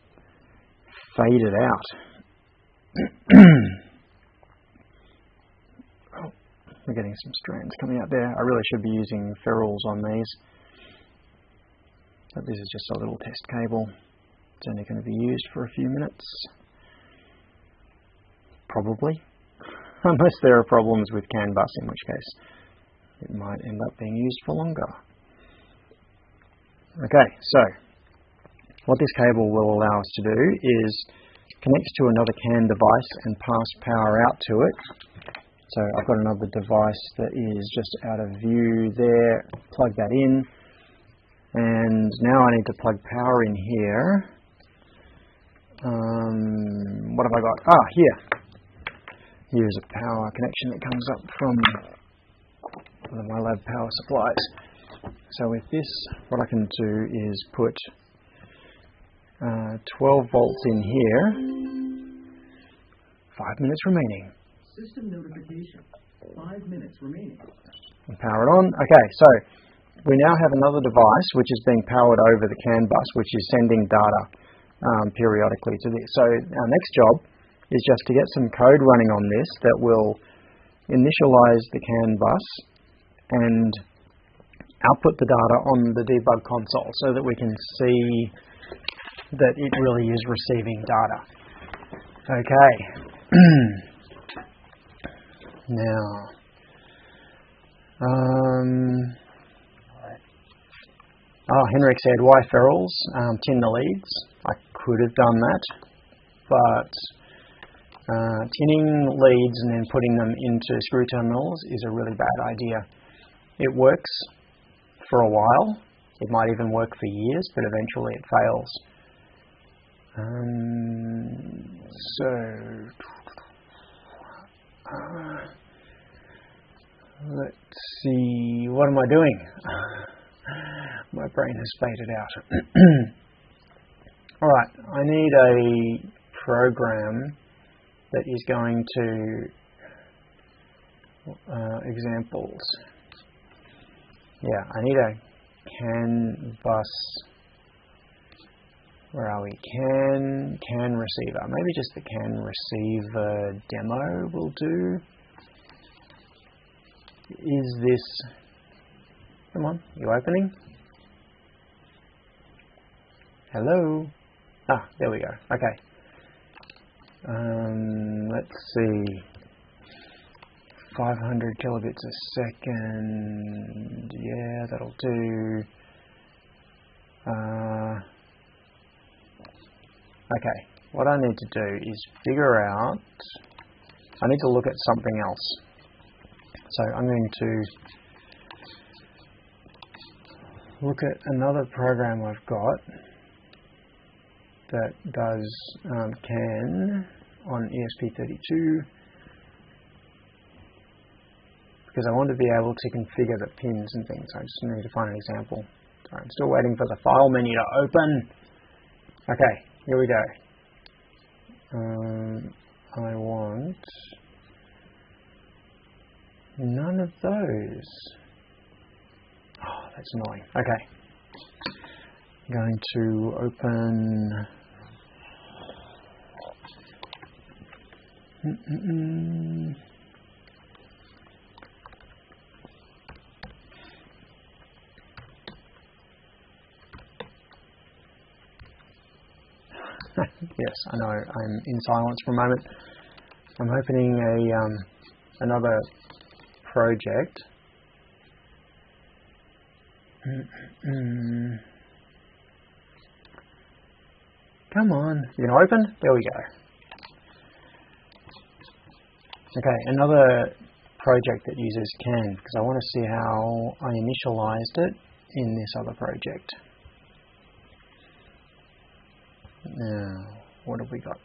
faded out. We're getting some strands coming out there. I really should be using ferrules on these. But this is just a little test cable. It's only going to be used for a few minutes. Probably. Unless there are problems with CAN bus, in which case it might end up being used for longer. Okay, so what this cable will allow us to do is connect to another CAN device and pass power out to it. So I've got another device that is just out of view there, plug that in, and now I need to plug power in here. What have I got? Here. Here's a power connection that comes up from one of my lab power supplies. So with this, what I can do is put 12 volts in here, 5 minutes remaining. System notification. 5 minutes remaining. And power it on. Okay, so we now have another device which is being powered over the CAN bus, which is sending data periodically to this. So our next job is just to get some code running on this that will initialize the CAN bus and output the data on the debug console so that we can see that it really is receiving data. Okay. Now, Henrik said, why ferrules? Tin the leads. I could have done that, but tinning leads and then putting them into screw terminals is a really bad idea. It works for a while. It might even work for years, but eventually it fails. Let's see, what am I doing? My brain has faded out. Alright, I need a program that is going to examples. Yeah, I need a CAN bus. Where are we? CAN receiver. Maybe just the CAN receiver demo will do. Is this... Come on, you opening? Hello? Ah, there we go. Okay. Let's see. 500 kilobits a second. Yeah, that'll do. Okay, what I need to do is figure out, I need to look at something else. So I'm going to look at another program I've got that does CAN on ESP32, because I want to be able to configure the pins and things. I just need to find an example. Sorry, I'm still waiting for the file menu to open. Okay, here we go. I want none of those. Oh, that's annoying. Okay. I'm going to open yes, I know, I'm in silence for a moment. I'm opening another project. Come on, you gonna open? There we go. Okay, another project that uses CAN, because I want to see how I initialized it in this other project. Now, what have we got?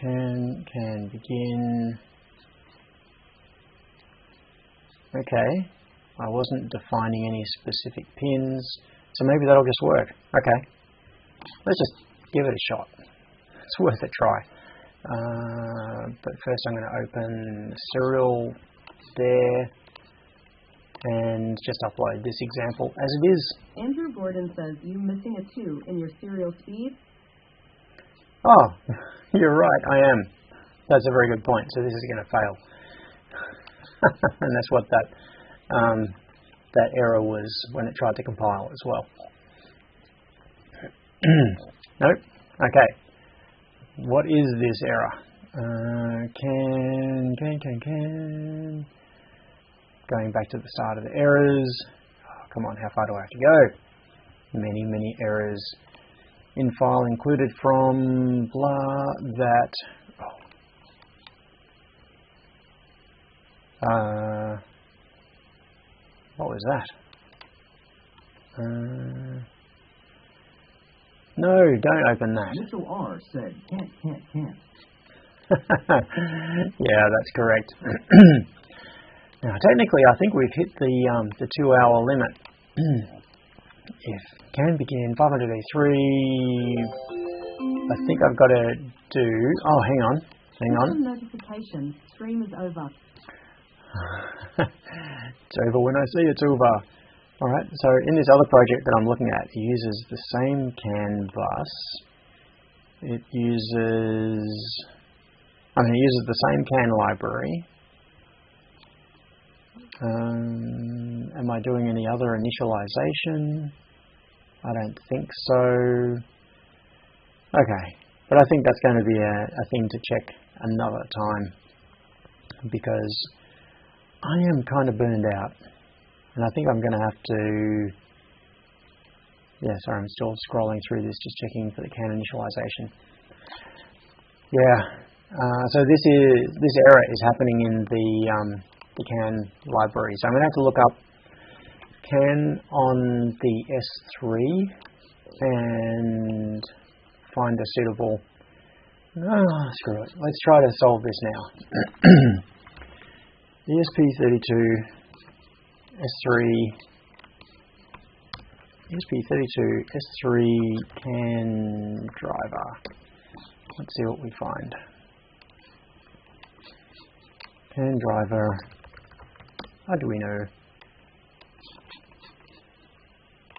CAN begin. Okay, I wasn't defining any specific pins, so maybe that'll just work. Okay, let's just give it a shot. It's worth a try. But first I'm going to open the serial there and just upload this example as it is. Andrew Gordon says you missing a 2 in your serial speed. Oh, you're right, I am. That's a very good point. So this is going to fail. And that's what that error was when it tried to compile as well. Nope. Okay. What is this error? CAN. Going back to the start of the errors. Oh, come on, how far do I have to go? Many errors. In file included from blah that. What was that? No, don't open that. Mitchell R said, can't. Yeah, that's correct. Now, technically, I think we've hit the 2-hour limit. If CAN begin 500A3, I think I've got to do. Oh, hang on. Notification. Stream is over. It's over when I see it's over. Alright, so in this other project that I'm looking at, it uses the same CAN bus. It uses the same CAN library. Am I doing any other initialization? I don't think so. Okay, But I think that's going to be a thing to check another time, because I am kind of burned out, and I think I'm going to have to. Yeah, sorry, I'm still scrolling through this, just checking for the CAN initialization. Yeah, so this error is happening in the CAN library. So I'm going to have to look up CAN on the S3 and find a suitable. Screw it. Let's try to solve this now. ESP32 S3 CAN driver. Let's see what we find. CAN driver, Arduino.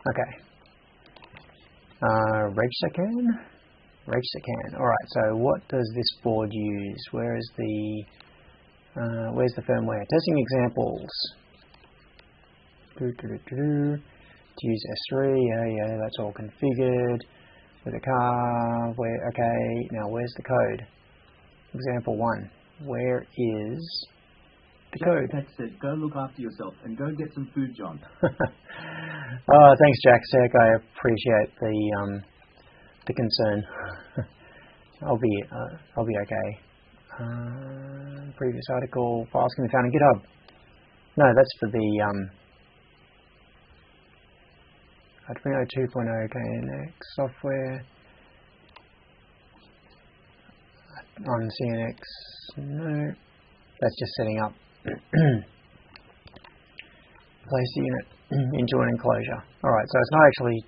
Okay. Register CAN. Alright, so what does this board use? Where's the firmware? Testing examples. To use S3, yeah, that's all configured. With a car, okay, now where's the code? Example 1. Where is the code? Jack said, go look after yourself and go get some food, John. Oh, thanks, Jack Sec. I appreciate the concern. I'll be okay. Previous article files can be found in GitHub. No, that's for the Arduino 2.0 KNX software on CNX. No, that's just setting up. Place the unit into an enclosure. Alright, so it's not actually,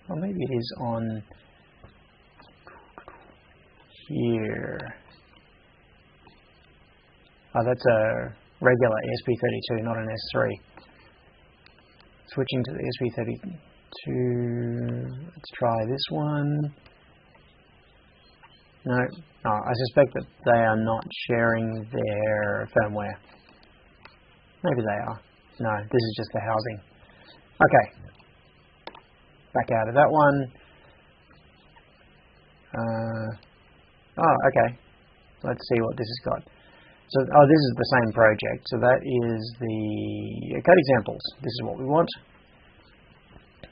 well, maybe it is on here. Oh, that's a regular ESP32, not an S3. Switching to the ESP32, let's try this one. No, I suspect that they are not sharing their firmware. Maybe they are. No, this is just the housing. Okay. Back out of that one. Okay. Let's see what this has got. So, this is the same project. So that is the code examples. This is what we want.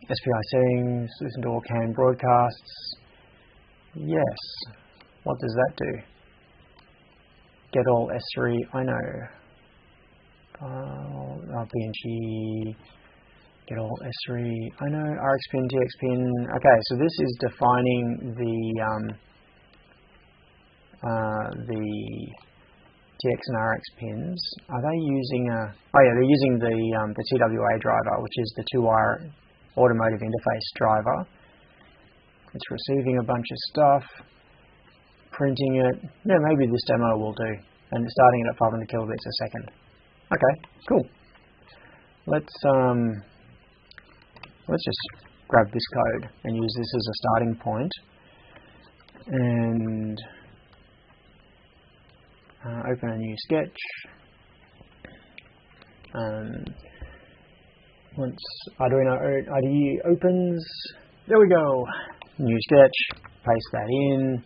SPI settings, listen to all CAN broadcasts. Yes. What does that do? Get all S3, I know. PNG, get all S3, I know. RX pin, TX pin. Okay, so this is defining the TX and RX pins. Are they using they're using the TWA driver, which is the 2-wire automotive interface driver. It's receiving a bunch of stuff, printing it. Yeah, maybe this demo will do. And it's starting it at 500 kilobits a second. Okay, cool. Let's just grab this code and use this as a starting point. And open a new sketch. Once Arduino IDE opens, there we go. New sketch, paste that in.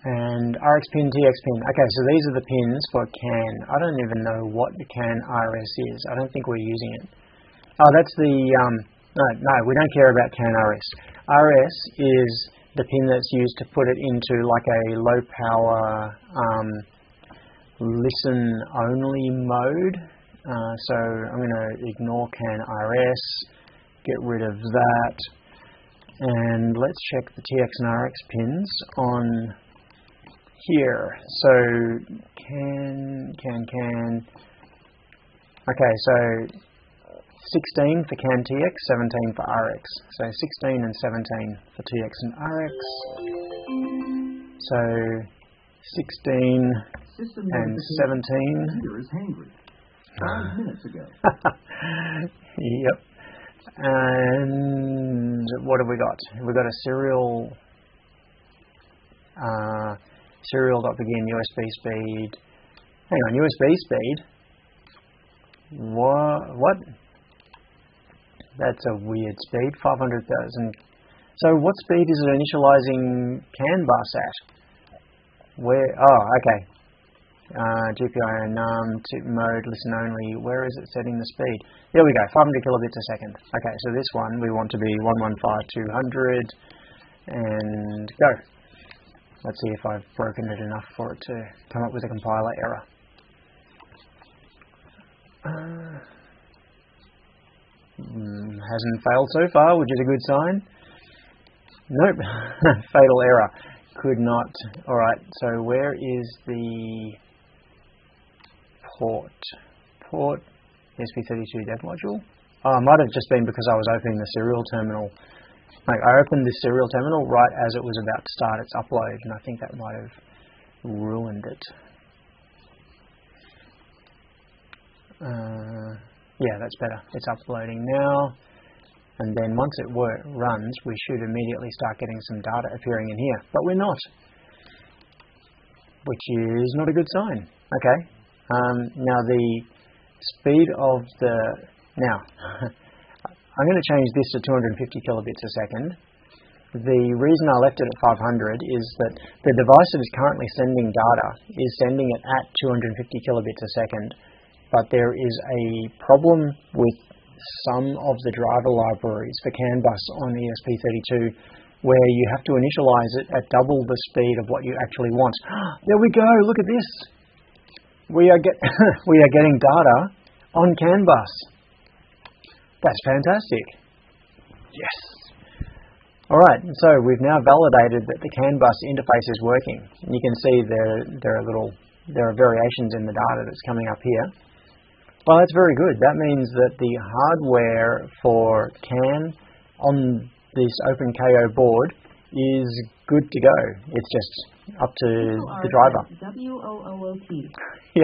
And RX pin, TX pin. Okay, so these are the pins for CAN. I don't even know what the CAN RS is. I don't think we're using it. Oh, that's the, no, we don't care about CAN RS. RS is the pin that's used to put it into like a low power listen only mode. So I'm going to ignore CAN RS, get rid of that, and let's check the TX and RX pins on here. So CAN. Okay, so 16 for CAN TX, 17 for RX. So 16 and 17 for TX and RX. So 16 and 17. Computer is hangry. 5 minutes ago. Yep. And what have we got? We've got a serial.begin USB speed. Hang on, USB speed? What? That's a weird speed. 500,000 So what speed is it initializing CAN bus at? Where? Oh, okay. GPIO num tip mode listen only. Where is it setting the speed? There we go. 500 kilobits a second. Okay, so this one we want to be 115,200 and go. Let's see if I've broken it enough for it to come up with a compiler error. Hasn't failed so far, which is a good sign. Nope. Fatal error. Could not. Alright, so where is the port? Port SP32 dev module? Oh, it might have just been because I was opening the serial terminal. Like, I opened the serial terminal right as it was about to start its upload, and I think that might have ruined it. Yeah, that's better. It's uploading now. And then once it runs, we should immediately start getting some data appearing in here. But we're not, which is not a good sign. Okay. Now the speed of the... Now, I'm going to change this to 250 kilobits a second. The reason I left it at 500 is that the device that is currently sending data is sending it at 250 kilobits a second. But there is a problem with some of the driver libraries for CAN bus on ESP32 where you have to initialize it at double the speed of what you actually want. There we go, look at this. We are getting data on CAN bus. That's fantastic. Yes. Alright, so we've now validated that the CAN bus interface is working. You can see there are variations in the data that's coming up here. Well, that's very good. That means that the hardware for CAN on this OpenKayo board is good to go. It's just up to the driver. WOOT. Yeah.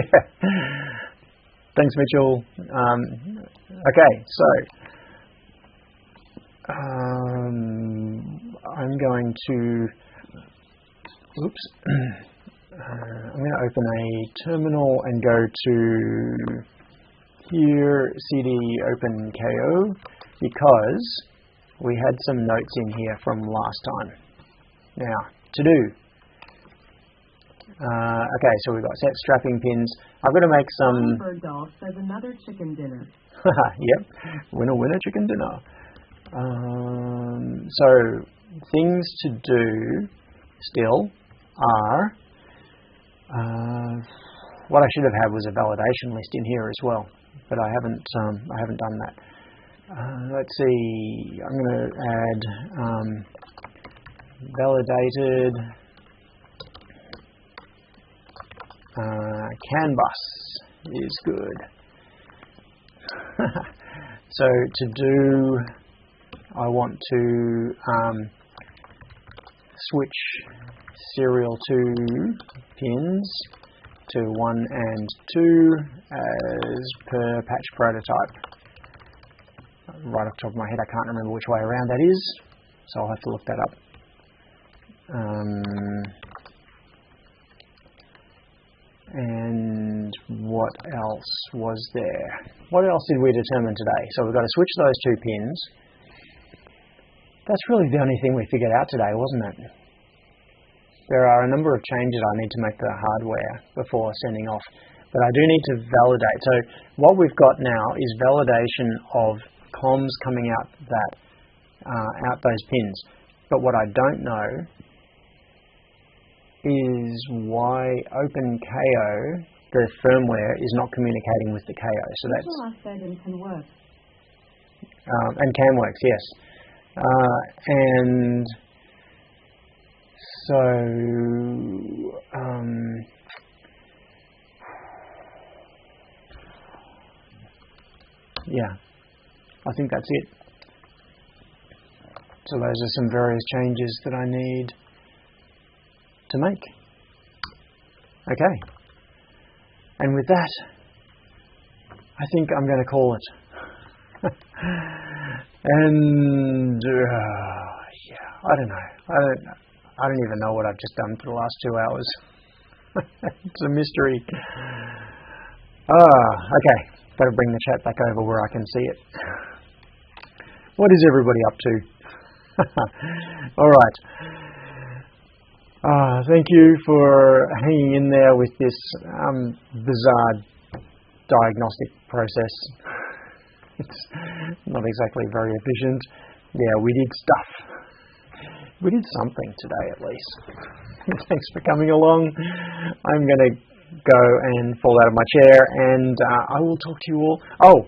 Thanks, Mitchell. Okay, so I'm going to... Oops. I'm going to open a terminal and go to... here, cd OpenKayo, because we had some notes in here from last time. Now, to do. Okay, so we've got set strapping pins. I've got to make some... Bird Dog says another chicken dinner. Yep, winner, winner, chicken dinner. So, things to do still are... what I should have had was a validation list in here as well. But I haven't done that. Let's see. I'm going to add validated CAN bus is good. So to do, I want to switch serial 2 pins to 1 and 2 as per patch prototype. Right off the top of my head, I can't remember which way around that is, so I'll have to look that up. And what else was there? What else did we determine today? So we've got to switch those 2 pins. That's really the only thing we figured out today, wasn't it? There are a number of changes I need to make to the hardware before sending off, but I do need to validate. So what we've got now is validation of comms coming out out those pins. But what I don't know is why OpenKayo, the firmware, is not communicating with the Kayo. So that's and can work. And CamWorks, yes. And so, yeah, I think that's it. So those are some various changes that I need to make. Okay. And with that, I think I'm going to call it. And, yeah, I don't know. I don't even know what I've just done for the last 2 hours. It's a mystery. Okay. Better bring the chat back over where I can see it. What is everybody up to? All right. Thank you for hanging in there with this bizarre diagnostic process. It's not exactly very efficient. Yeah, we did stuff. We did something today at least. Thanks for coming along. I'm going to go and fall out of my chair and I will talk to you all. Oh,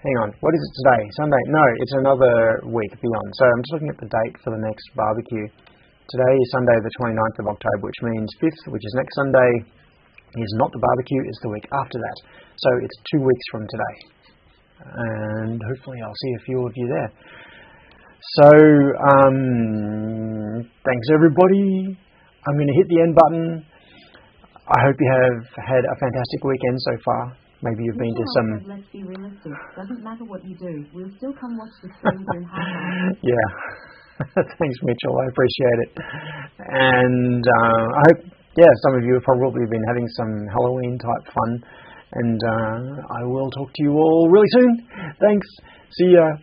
hang on. What is it today? Sunday? No, it's another week beyond. So I'm just looking at the date for the next barbecue. Today is Sunday the 29th of October, which means 5th, which is next Sunday, is not the barbecue, it's the week after that. So it's 2 weeks from today. And hopefully I'll see a few of you there. So, thanks everybody. I'm going to hit the end button. I hope you have had a fantastic weekend so far. Maybe you've been to some... Let's be realistic. Doesn't matter what you do. We'll still come watch the streams in Hangout. Yeah. Thanks, Mitchell. I appreciate it. And I hope, some of you have probably been having some Halloween-type fun. And I will talk to you all really soon. Thanks. See ya.